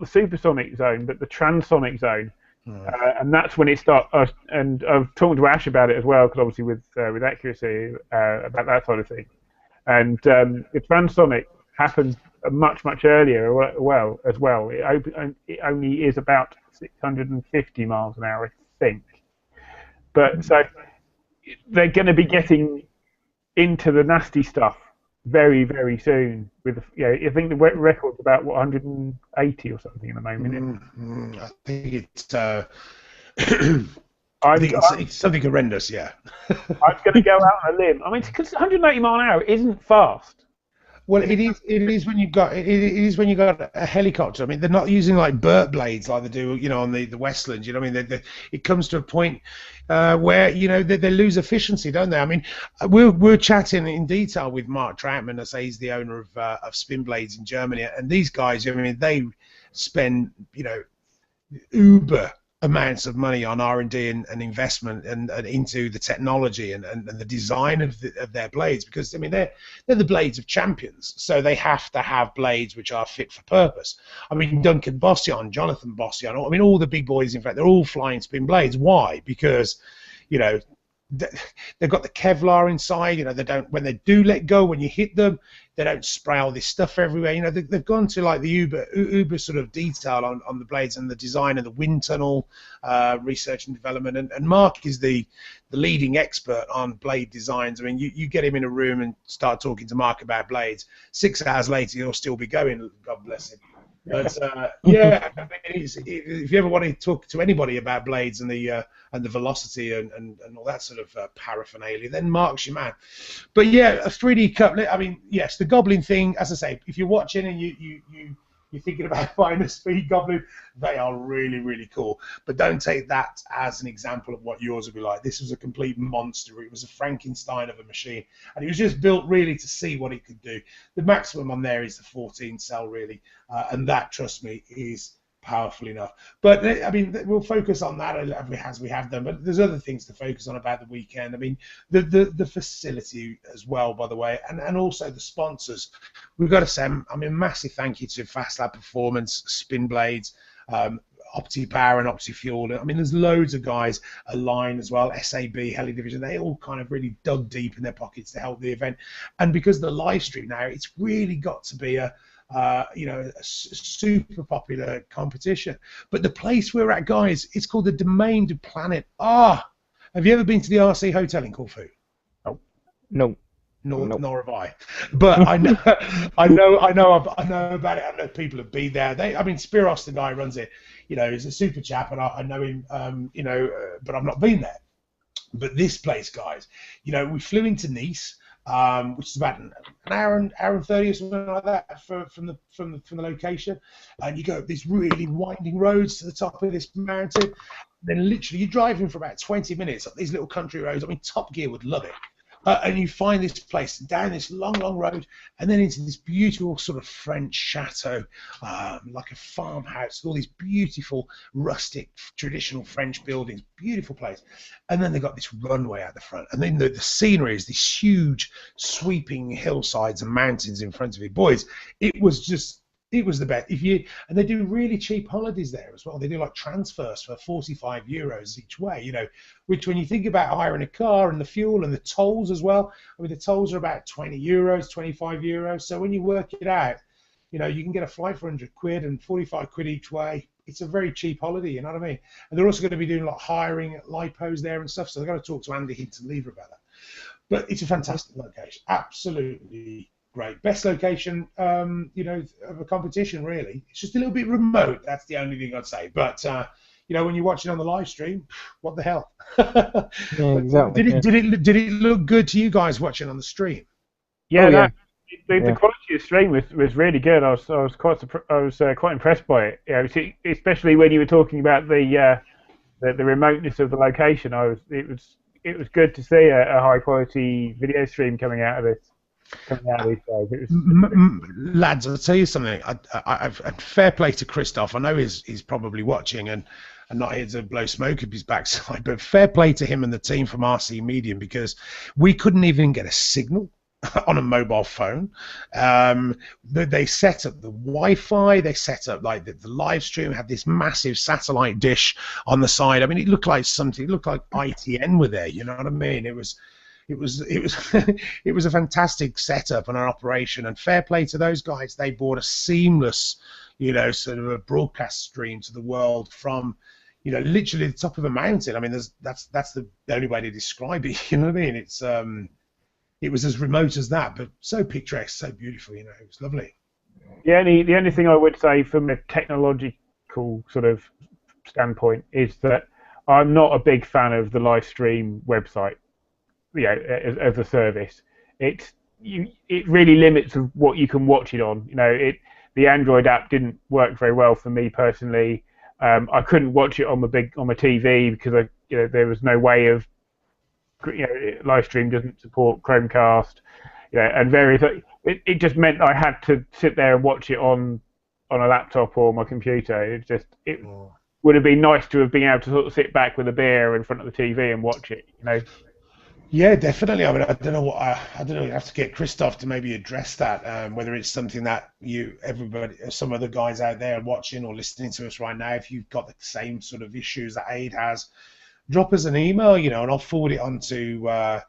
supersonic zone but the transonic zone. And that's when it starts. And I've talked to Ash about it as well, because obviously with accuracy about that sort of thing. And the transonic happens much earlier. As well, it only is about 650 miles an hour, I think. But so they're going to be getting into the nasty stuff very, very soon. I think the record's about 180 or something at the moment. I think it's. I think it's something horrendous. Yeah. I'm going to go out on a limb. I mean, because 180 mile an hour isn't fast. Well, it is when you've got it is when you got a helicopter. I mean, they're not using like Burt blades like they do, on the Westlands. You know what I mean? It comes to a point where they lose efficiency, don't they? I mean, we're chatting in detail with Mark Troutman, as he's the owner of Spin Blades in Germany, and these guys. I mean, they spend uber amounts of money on R&D and investment and into the technology and the design of their blades, because I mean they're the blades of champions, so they have to have blades which are fit for purpose. I mean, Duncan Bossyon, Jonathan Bossyon, I mean all the big boys, in fact, they're all flying Spin Blades. Why? Because they've got the Kevlar inside. They don't, when they do let go, when you hit them, they don't spray all this stuff everywhere. They've gone to like the uber sort of detail on the blades and the design and the wind tunnel research and development. And Mark is the leading expert on blade designs. I mean, you get him in a room and start talking to Mark about blades. 6 hours later, he'll still be going. God bless him. But yeah, I mean, if you ever want to talk to anybody about blades and the velocity and all that sort of paraphernalia, then Mark's your man. But yeah, a 3D cup. I mean, yes, the Goblin thing. As I say, if you're watching and you're thinking about buying a speed Goblin, they are really, really cool. But don't take that as an example of what yours would be like. This was a complete monster. It was a Frankenstein of a machine, and it was just built really to see what it could do. The maximum on there is the 14 cell, really, and that, trust me, is powerful enough. But I mean, we'll focus on that as we have done. But there's other things to focus on about the weekend. I mean, the facility as well, by the way, and also the sponsors. We've got to say, I mean, massive thank you to Fast Lab Performance, Spin Blades, Opti Power, and Opti Fuel. I mean, there's loads of guys, Align as well, SAB, Heli Division. They all kind of really dug deep in their pockets to help the event. And because of the live stream now, it's really got to be a super popular competition. But the place we're at, guys, it's called the Domaine du Planet. Have you ever been to the RC Hotel in Corfu? No. Nor have I. But I know about it. I know people have been there. I mean, Spiros, the guy who runs it, is a super chap, and I know him, but I've not been there. But this place, guys, we flew into Nice, which is about an hour and 30 or something like that from the location, and you go up these really winding roads to the top of this mountain. Then literally you're driving for about 20 minutes up these little country roads. I mean, Top Gear would love it. And you find this place down this long road, and then into this beautiful sort of French chateau, like a farmhouse, all these beautiful rustic traditional French buildings, beautiful place. And then they've got this runway out the front, and then the scenery is these huge sweeping hillsides and mountains in front of it. Boys, it was the best. And they do really cheap holidays there as well. They do like transfers for €45 each way, which when you think about hiring a car and the fuel and the tolls as well, I mean, the tolls are about €20, €25. So when you work it out, you can get a flight for £100 and 45 quid each way. It's a very cheap holiday, you know what I mean? And they're also going to be doing like hiring lipos there and stuff. So they've got to talk to Andy Hinton-Lever about that. But it's a fantastic location. Absolutely great. Best location, of a competition, really. It's just a little bit remote. That's the only thing I'd say. But, when you're watching on the live stream, what the hell? Yeah, exactly. Did it look good to you guys watching on the stream? Yeah, the quality of the stream was really good. I was quite impressed by it. Especially when you were talking about the remoteness of the location. It was good to see a high quality video stream coming out of this. Lads, I'll tell you something. I've fair play to Christoph. I know he's probably watching and not here to blow smoke up his backside, but fair play to him and the team from RC Medium, because we couldn't even get a signal on a mobile phone. They set up the Wi-Fi. They set up like the live stream, had this massive satellite dish on the side. I mean, it looked like ITN were there. You know what I mean? It was a fantastic setup and an operation, and fair play to those guys. They brought a seamless, sort of a broadcast stream to the world from, literally the top of a mountain. I mean, that's the only way to describe it. You know what I mean? It was as remote as that, but so picturesque, so beautiful. It was lovely. The only thing I would say from a technological sort of standpoint is that I'm not a big fan of the live stream website. As a service, it's it really limits of what you can watch it on. The Android app didn't work very well for me personally. I couldn't watch it on my TV because there was no way of, Livestream doesn't support Chromecast, and various. It just meant I had to sit there and watch it on a laptop or my computer. It would have been nice to have been able to sort of sit back with a beer in front of the TV and watch it. Yeah, definitely. I mean, I don't know I don't know. You have to get Christoph to maybe address that. Whether it's something that everybody, some other guys out there watching or listening to us right now, if you've got the same sort of issues that Aid has, drop us an email, and I'll forward it on to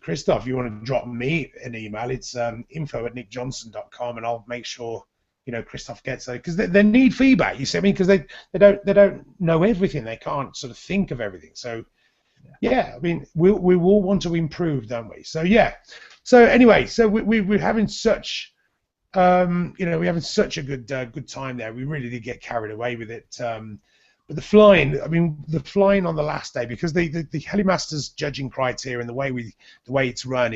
Christoph. If you want to drop me an email, it's info@nickjohnson.com, and I'll make sure Christoph gets it, because they need feedback. You see what I mean? Because they don't know everything. They can't sort of think of everything. So. Yeah, I mean, we all want to improve, don't we? So yeah. So anyway, so we're having such, we're having such a good time there. We really did get carried away with it. But the flying on the last day, because the Helimasters judging criteria and the way it's run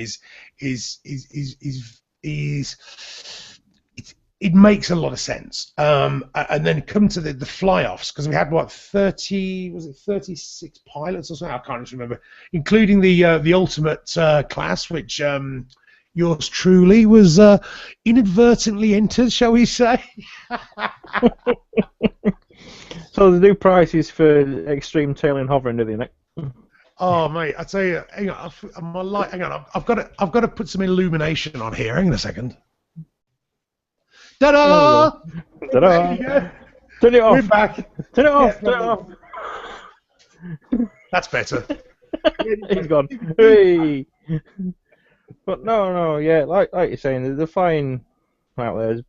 it makes a lot of sense. And then come to the fly-offs, because we had 36 pilots or something? I can't remember, including the ultimate class, which yours truly was inadvertently entered, shall we say? So the new prices for extreme tailing hovering, do they, Nick? Oh mate, I tell you, hang on, I've got to put some illumination on here. Hang on a second. Ta-da! Ta-da! Turn it off. We're back. Turn it off. Yeah, Turn it off. That's better. He's gone. Hey. But no, yeah, like you're saying, the flying out there is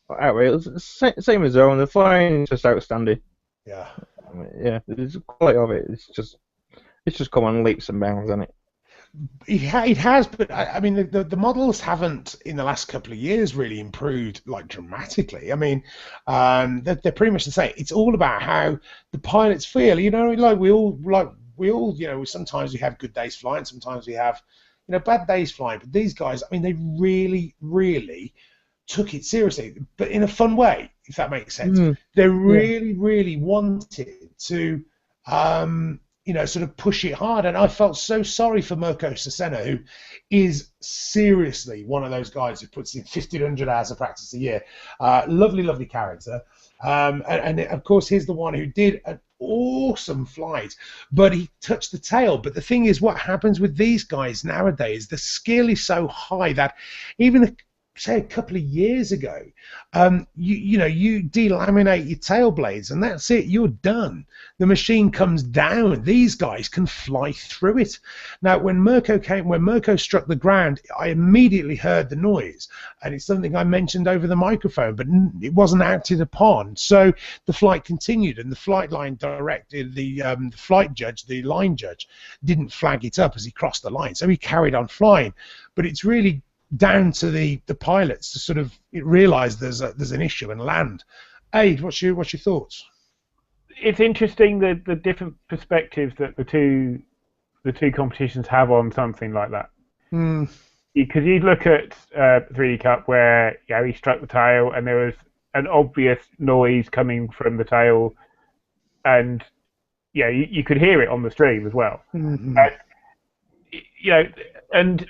outrageous. Same as Zone. The flying is just outstanding. Yeah. Yeah, the quality of it is just come on leaps and bounds, hasn't it? It has, but I mean, the models haven't in the last couple of years really improved like dramatically. I mean, they're pretty much the same. It's all about how the pilots feel. Like we all, sometimes we have good days flying, sometimes we have, bad days flying. But these guys, I mean, they really, really took it seriously, but in a fun way, if that makes sense. They really, really wanted to. Sort of push it hard, and I felt so sorry for Mirko Sasena, who is seriously one of those guys who puts in 1,500 hours of practice a year. Lovely character, and of course he's the one who did an awesome flight, but he touched the tail. But the thing is, what happens with these guys nowadays, the skill is so high that even say a couple of years ago, you delaminate your tail blades and that's it, you're done. The machine comes down. These guys can fly through it. Now, when Mirko struck the ground, I immediately heard the noise, and it's something I mentioned over the microphone, but it wasn't acted upon. So the flight continued, and the flight line directed the flight judge, the line judge, didn't flag it up as he crossed the line, so he carried on flying. But it's really down to the pilots to sort of realise there's an issue and land. Aid, what's your thoughts? It's interesting the different perspectives that the two competitions have on something like that. Because you look at 3D Cup where he struck the tail and there was an obvious noise coming from the tail, and you could hear it on the stream as well. Mm-hmm. And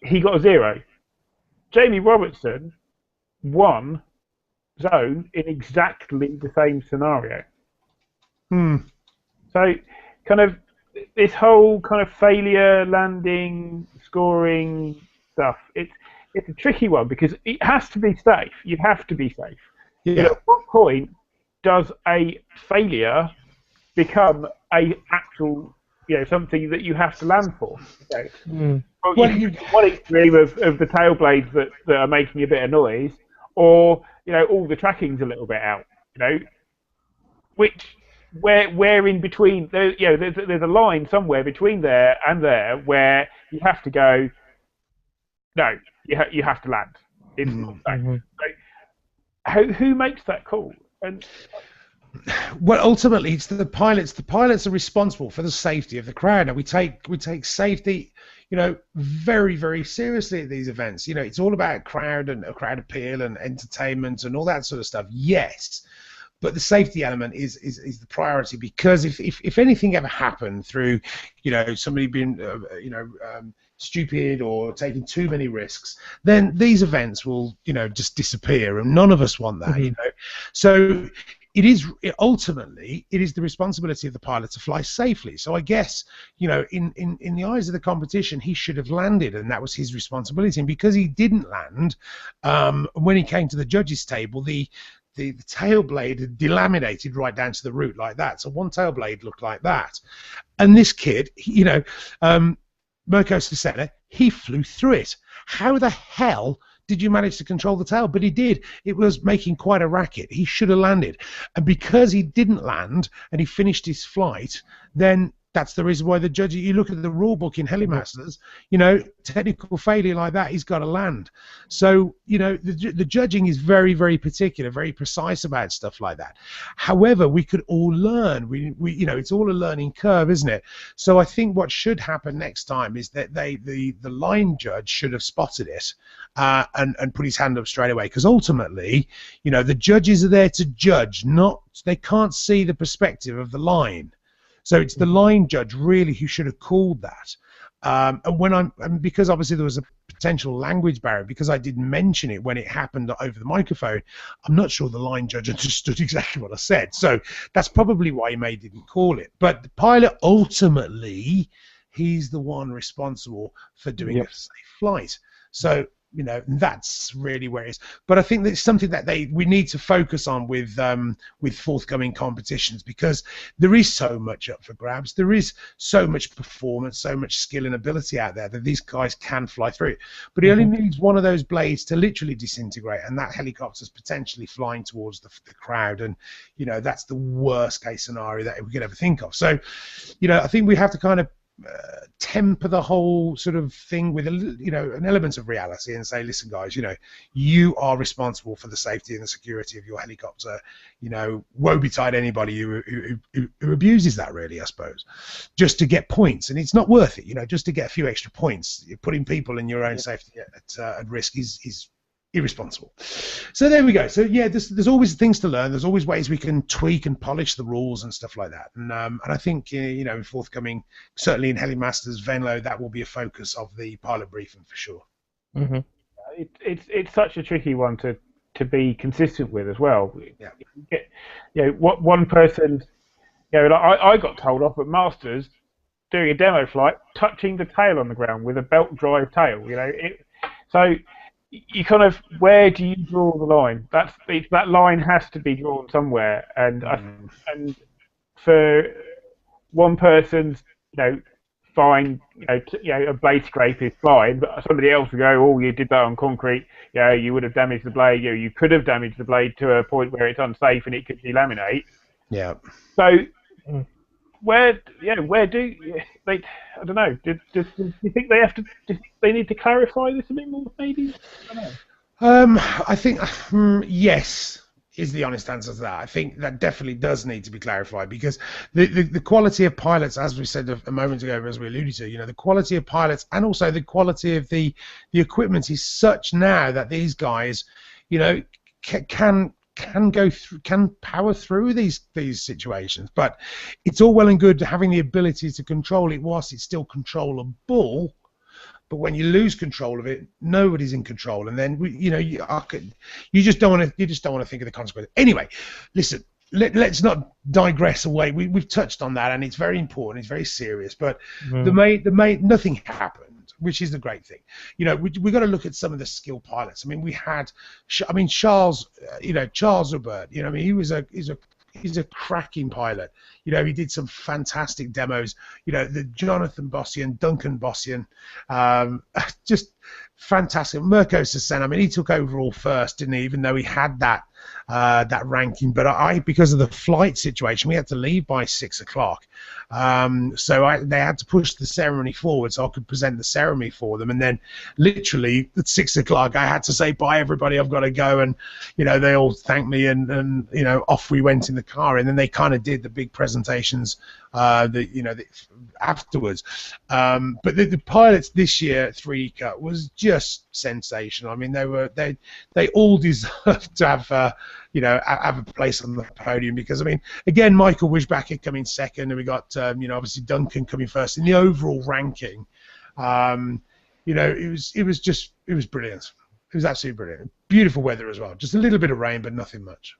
he got a 0. Jamie Robertson won Zone in exactly the same scenario. So kind of this whole kind of failure, landing, scoring stuff, it's a tricky one because it has to be safe. You have to be safe. Yeah. At what point does a failure become a actual something that you have to land for? Well, you one extreme of the tail blades that are making a bit of noise, or all the tracking's a little bit out. Where in between there's a line somewhere between there and there where you have to go. No, you have to land. It's not safe. So, who makes that call? And Well, ultimately, it's the pilots. The pilots are responsible for the safety of the crowd. Now, we take safety, very, very seriously at these events. It's all about crowd and crowd appeal and entertainment and all that sort of stuff. Yes, but the safety element is the priority, because if anything ever happened through, somebody being, stupid or taking too many risks, then these events will, just disappear, and none of us want that. So ultimately it is the responsibility of the pilot to fly safely. So I guess, in the eyes of the competition, he should have landed, and that was his responsibility. And because he didn't land, when he came to the judges table, the tail blade had delaminated right down to the root like that. So one tail blade looked like that. And this kid, Mirko Cesena, he flew through it. How the hell did you manage to control the tail? But he did. It was making quite a racket. He should have landed. And because he didn't land and he finished his flight, then that's the reason why the judge, you look at the rule book in Helimasters, technical failure like that, he's got to land. So, the judging is very, very particular, very precise about stuff like that. However, we could all learn. We it's all a learning curve, isn't it? So I think what should happen next time is that the line judge should have spotted it and put his hand up straight away, because ultimately, the judges are there to judge, they can't see the perspective of the line. So it's the line judge really who should have called that. And because obviously there was a potential language barrier, because I didn't mention it when it happened over the microphone, I'm not sure the line judge understood exactly what I said. So that's probably why he didn't call it. But the pilot, ultimately, he's the one responsible for doing a safe flight. So, that's really where it is. But I think that's something that we need to focus on with forthcoming competitions, because there is so much up for grabs. There is so much performance, so much skill and ability out there that these guys can fly through. But he only needs one of those blades to literally disintegrate, and that helicopter's potentially flying towards the crowd. And, that's the worst case scenario that we could ever think of. So, I think we have to kind of temper the whole sort of thing with an element of reality, and say, listen guys, you are responsible for the safety and the security of your helicopter. Woe betide anybody who abuses that, really, I suppose, just to get points. And it's not worth it, just to get a few extra points. You're putting people in your own safety at risk is irresponsible. So there we go. So yeah, there's always things to learn. There's always ways we can tweak and polish the rules and stuff like that. And I think in forthcoming, certainly in Helimasters, Venlo, that will be a focus of the pilot briefing for sure. It's such a tricky one to be consistent with as well. Yeah. What one person, like I got told off at Masters doing a demo flight, touching the tail on the ground with a belt drive tail. So you kind of, where do you draw the line? That line has to be drawn somewhere, and and for one person's fine, a blade scrape is fine, but somebody else will go, oh, you did that on concrete, you would have damaged the blade, you could have damaged the blade to a point where it's unsafe and it could delaminate. Yeah. So where do they? I don't know. Do you think they need to clarify this a bit more? Maybe. I don't know. I think yes is the honest answer to that. I think that definitely does need to be clarified, because the quality of pilots, as we said a moment ago, as we alluded to, the quality of pilots and also the quality of the equipment is such now that these guys, can power through these situations. But it's all well and good having the ability to control it whilst it's still controllable. But when you lose control of it, nobody's in control, and then you just don't want to think of the consequences. Anyway, listen, let's not digress away. We've touched on that, and it's very important. It's very serious. But nothing happened, which is the great thing. We got to look at some of the skilled pilots. We had, Charles, Charles Robert. He's a cracking pilot. He did some fantastic demos. The Jonathan Bossian, Duncan Bossian, just fantastic. Mirko Cesena, he took overall first, didn't he? Even though he had that that ranking. But because of the flight situation, we had to leave by 6 o'clock. So they had to push the ceremony forward so I could present the ceremony for them. And then literally at 6 o'clock, I had to say, bye, everybody, I've got to go. And, they all thanked me and off we went in the car. And then they kind of did the big presentations afterwards. But the pilots this year at 3D Cut was just sensational. I mean, they all deserve to have have a place on the podium, because I mean, again, Michael Wishbacker coming second, and we got obviously Duncan coming first in the overall ranking. It was brilliant. It was absolutely brilliant. Beautiful weather as well. Just a little bit of rain, but nothing much.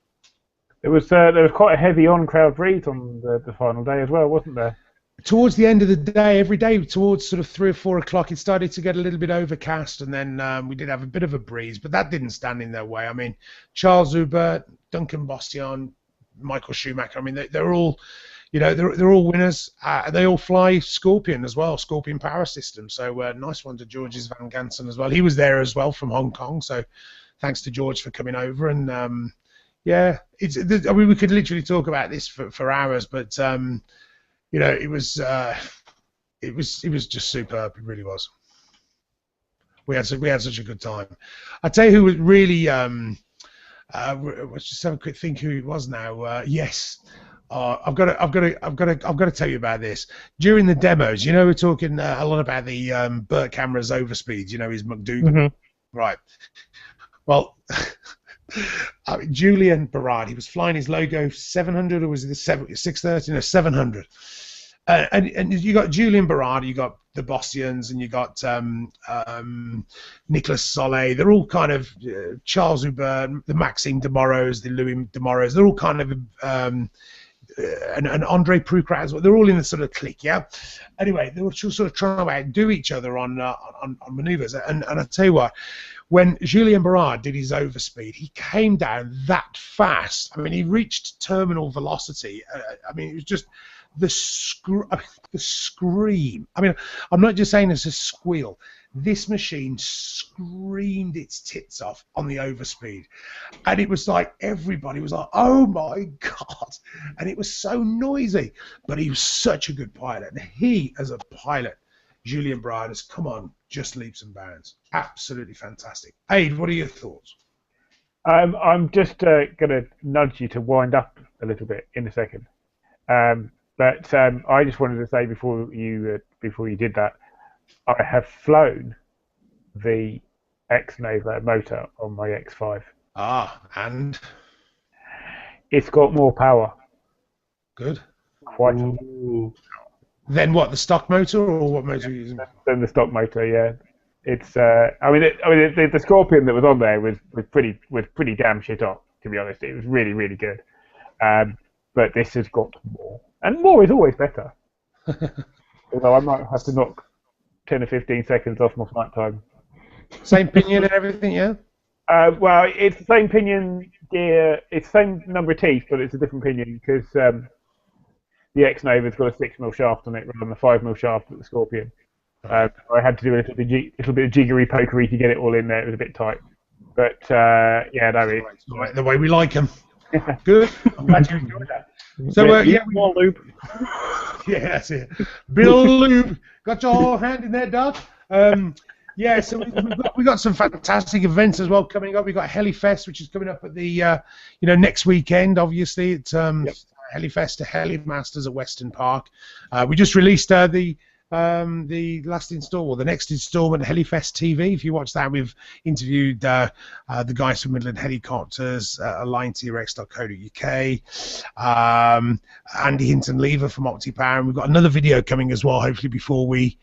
There was quite a heavy on-crowd breeze on the final day as well, wasn't there? Towards the end of the day, every day towards sort of 3 or 4 o'clock, it started to get a little bit overcast, and then we did have a bit of a breeze, but that didn't stand in their way. I mean, Charles Hubert, Duncan Bostion, Michael Schumacher. I mean, they're all, they're all winners. They all fly Scorpion as well, Scorpion Power System. So nice one to Georges Van Gansen as well. He was there as well from Hong Kong. So thanks to George for coming over. And yeah, we could literally talk about this for hours, but it was just superb. It really was. We had such a good time. I tell you who was really. Let's just have a quick think who it was now. Yes. I've got to tell you about this. During the demos, we're talking a lot about the Burt Cameras overspeeds. His McDougal. Mm-hmm. Right. Well, Julian Barrard, he was flying his logo 700, or was it the 630? No, 700. And you got Julian Barrard, you got the Bossians, and you got Nicolas Soleil. They're all kind of Charles Hubert, the Maxime Demoros, the Louis Demoros. They're all kind of and Andre Prucrat as well. They're all in the sort of clique, yeah. Anyway, they were sort of trying to outdo each other on manoeuvres. And I tell you what, when Julien Barrard did his overspeed, he came down that fast. I mean, he reached terminal velocity. I mean, it was just the scream. I mean, I'm not just saying it's a squeal. This machine screamed its tits off on the overspeed. And it was like, everybody was like, oh my God. And it was so noisy. But he was such a good pilot. And he, as a pilot, Julien Barrard, has come on just leaps and bounds. Absolutely fantastic. Aid, what are your thoughts? I'm just going to nudge you to wind up a little bit in a second. But I just wanted to say before you did that, I have flown the X-Nova motor on my X5. And? It's got more power. Good. Quite. Then what, the stock motor, or what motor are you using? Then the stock motor, yeah. It's the Scorpion that was on there was pretty damn shit on, to be honest. It was really, really good. But this has got more. And more is always better. Although I might have to knock 10 or 15 seconds off my flight time. Same pinion and everything, yeah? Well, it's the same pinion gear. It's the same number of teeth, but it's a different pinion because the X-Nova's got a 6mm shaft on it rather than a 5mm shaft at the Scorpion. I had to do a little bit of jiggery pokery to get it all in there. It was a bit tight. But, yeah, no, it's right, the way we like them. Good. I'm glad you enjoyed that. So, yeah, Bill Lube. Yeah, that's it. Bill Lube. Got your hand in there, Doug. Yeah, so we got some fantastic events as well coming up. We got Helifest, which is coming up at the next weekend. Obviously, it's Helifest to Helimasters at Weston Park. We just released the last installment, or the next installment, Helifest TV. If you watch that, we've interviewed the guys from Midland Helicopters, AlignTRX.co.uk, Andy Hinton-Lever from OptiPower, and we've got another video coming as well, hopefully before we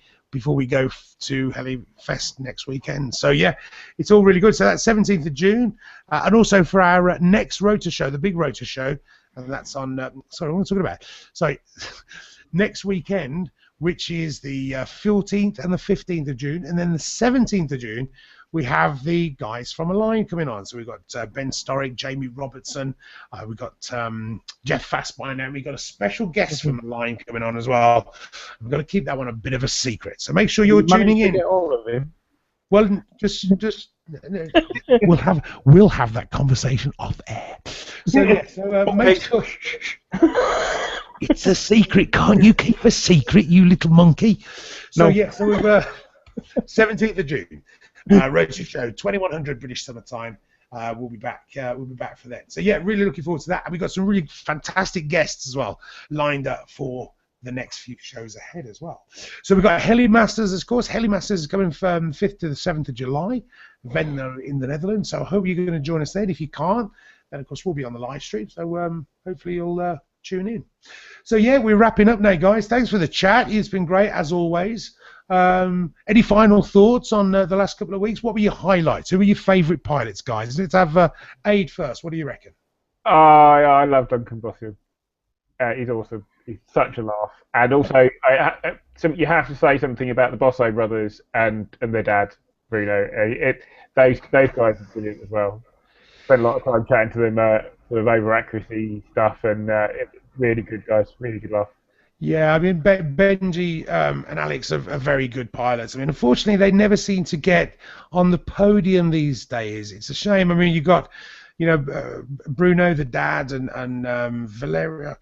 go to Helifest next weekend. So yeah, it's all really good. So that's 17th of June, and also for our next Rotor show, the big Rotor show, and that's on. Sorry, what am I talking about? Sorry, next weekend, which is the 14th and the 15th of June, and then the 17th of June, we have the guys from Align coming on. So we've got Ben Storick, Jamie Robertson, we've got Jeff Fassbinder, and we've got a special guest from Align coming on as well. We've got to keep that one a bit of a secret, so make sure you're tuning in. To get all of him. Well, just We'll have that conversation off air. So make sure it's a secret. Can't you keep a secret, you little monkey? So No. so we've 17th of June, Rotor Show, 2100 British Summer Time. We'll be back. We'll be back for that. So really looking forward to that. And we've got some really fantastic guests as well lined up for the next few shows ahead as well. So we've got Heli Masters, of course. Heli Masters is coming from 5th to the 7th of July, Venlo in the Netherlands. So I hope you're going to join us then. If you can't, then of course we'll be on the live stream. So hopefully you'll tune in. So we're wrapping up now, guys. Thanks for the chat. It's been great as always. Any final thoughts on the last couple of weeks? What were your highlights? Who were your favourite pilots, guys? Let's have Aid first. What do you reckon? I love Duncan Bossian. He's awesome. He's such a laugh. And also, you have to say something about the Bosso brothers and their dad, Bruno. Those guys are brilliant as well. Spent a lot of time chatting to them sort of over accuracy stuff, and really good guys, really good laugh. Yeah, I mean, Benji and Alex are very good pilots. I mean, unfortunately, they never seem to get on the podium these days. It's a shame. I mean, you got, Bruno, the dad, and Valeria.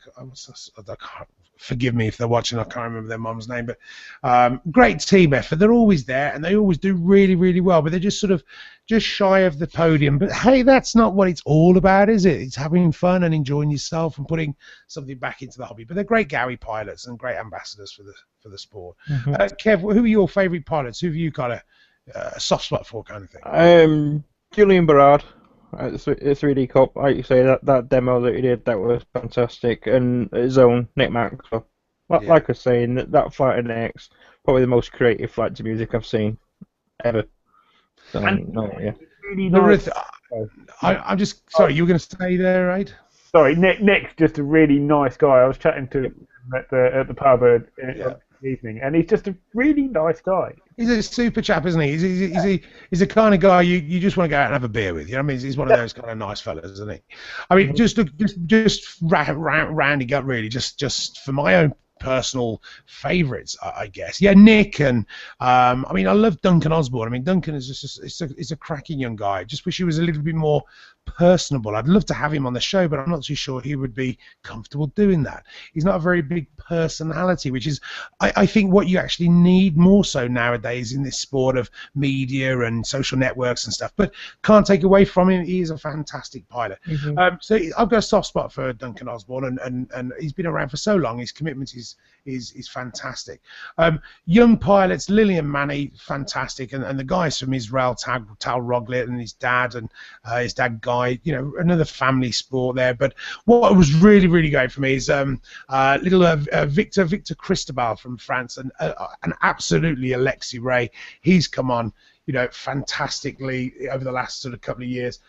Forgive me if they're watching. I can't remember their mom's name, but great team effort. They're always there, and they always do really, really well. But they're just sort of shy of the podium. But hey, that's not what it's all about, is it? It's having fun and enjoying yourself and putting something back into the hobby. But they're great Gary pilots and great ambassadors for the sport. Mm-hmm. Kev, who are your favourite pilots? Who have you got a soft spot for, kind of thing? Julian Berard at the 3D Cup. Like you say, that demo that he did, that was fantastic, and his own Nick Maxwell. Like I was saying, that flight of Nick's probably the most creative flight to music I've seen ever. So, Really nice. I'm just sorry. You were going to stay there, right? Sorry, Nick's just a really nice guy. I was chatting to him at the pub in the evening, and he's just a really nice guy. He's a super chap, isn't he? He's a kind of guy you just want to go out and have a beer with. You know what I mean? He's one of those kind of nice fellas, isn't he? I mean, just rounding up really, just for my own personal favourites, I guess. Yeah, Nick and I mean, I love Duncan Osborne. I mean, Duncan is just it's a cracking young guy. I just wish he was a little bit more personable. I'd love to have him on the show, but I'm not too sure he would be comfortable doing that. He's not a very big personality, which is, I think, what you actually need more so nowadays in this sport of media and social networks and stuff. But can't take away from him, he is a fantastic pilot. Mm-hmm. So I've got a soft spot for Duncan Osborne, and he's been around for so long. His commitment is fantastic. Young pilots, Lillian Manny, fantastic, and the guys from Israel, Tal Roglet and his dad, and his dad Guy, another family sport there. But what was really, really great for me is little Victor Cristobal from France, and absolutely Alexi Ray. He's come on, fantastically over the last sort of couple of years.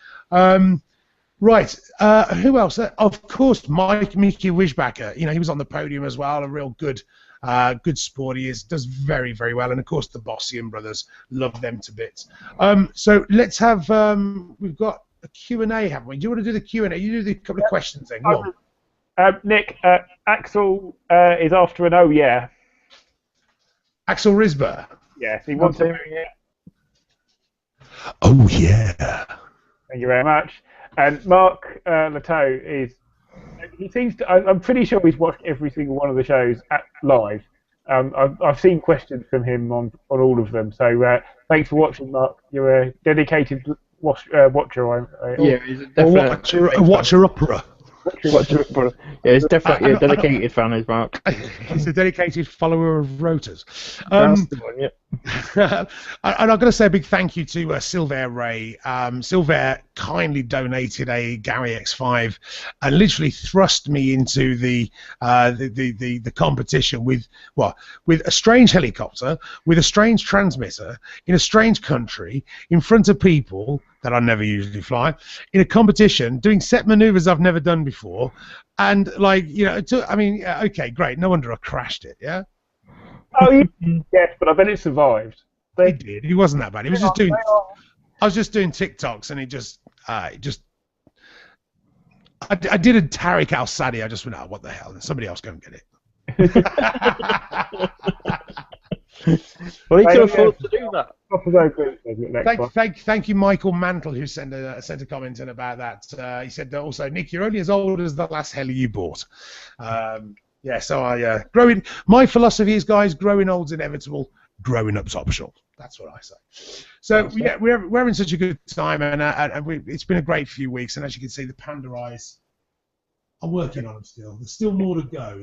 Right, who else? Of course, Mickey Wishbacker. He was on the podium as well. A real good sport. He does very, very well. And of course, the Bossian brothers, love them to bits. So let's have. We've got a Q&A, haven't we? Do you want to do the Q&A? You do the couple of questions thing. Go on. Nick, Axel is after an oh yeah. Axel Risber. Yes, he wants to. Oh yeah. Thank you very much. And Mark Lateau he seems to. I'm pretty sure he's watched every single one of the shows live. I've seen questions from him on all of them. So thanks for watching, Mark. You're a dedicated watcher. Yeah, he's a watcher opera. Yeah, he's definitely a dedicated fan, is Mark. He's a dedicated follower of Rotors. That's the one, yeah. And I've got to say a big thank you to Silver Ray. Silver kindly donated a Gary X5 and literally thrust me into the competition with a strange helicopter, with a strange transmitter, in a strange country, in front of people that I never usually fly, in a competition, doing set maneuvers I've never done before, and okay, great, no wonder I crashed it, yeah? Oh, yes, but I bet it survived. He did. He wasn't that bad. He was just doing. I was just doing TikToks, and I did a Tariq Al Sadi. I just went, what the hell? And somebody else go and get it. Well, he could afford to do that. Top of those groups, next one. Thank you, Michael Mantle, who sent a comment in about that. He said that also, Nick, you're only as old as the last heli you bought. Yeah, so I growing. My philosophy is, guys, growing old's inevitable, growing up's optional. That's what I say. So yeah, we're having such a good time, and it's been a great few weeks. And as you can see, the Panda Eyes, I'm working on them still. There's still more to go.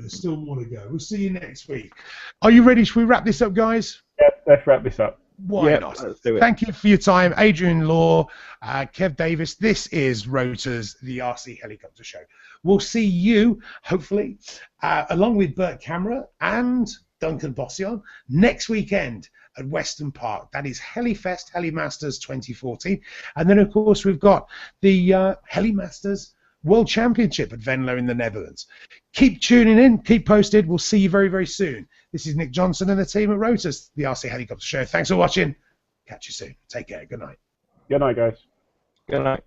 We'll see you next week. Are you ready? Should we wrap this up, guys? Yeah, let's wrap this up. Why not? Let's do it. Thank you for your time, Adrian Law, Kev Davis. This is Rotors, the RC Helicopter Show. We'll see you, hopefully, along with Bert Camera and Duncan Bossion, next weekend at Weston Park. That is Helifest, Helimasters 2014. And then, of course, we've got the Helimasters World Championship at Venlo in the Netherlands. Keep tuning in, keep posted. We'll see you very, very soon. This is Nick Johnson and the team at Rotors, the RC Helicopter Show. Thanks for watching. Catch you soon. Take care. Good night. Good night, guys. Good night.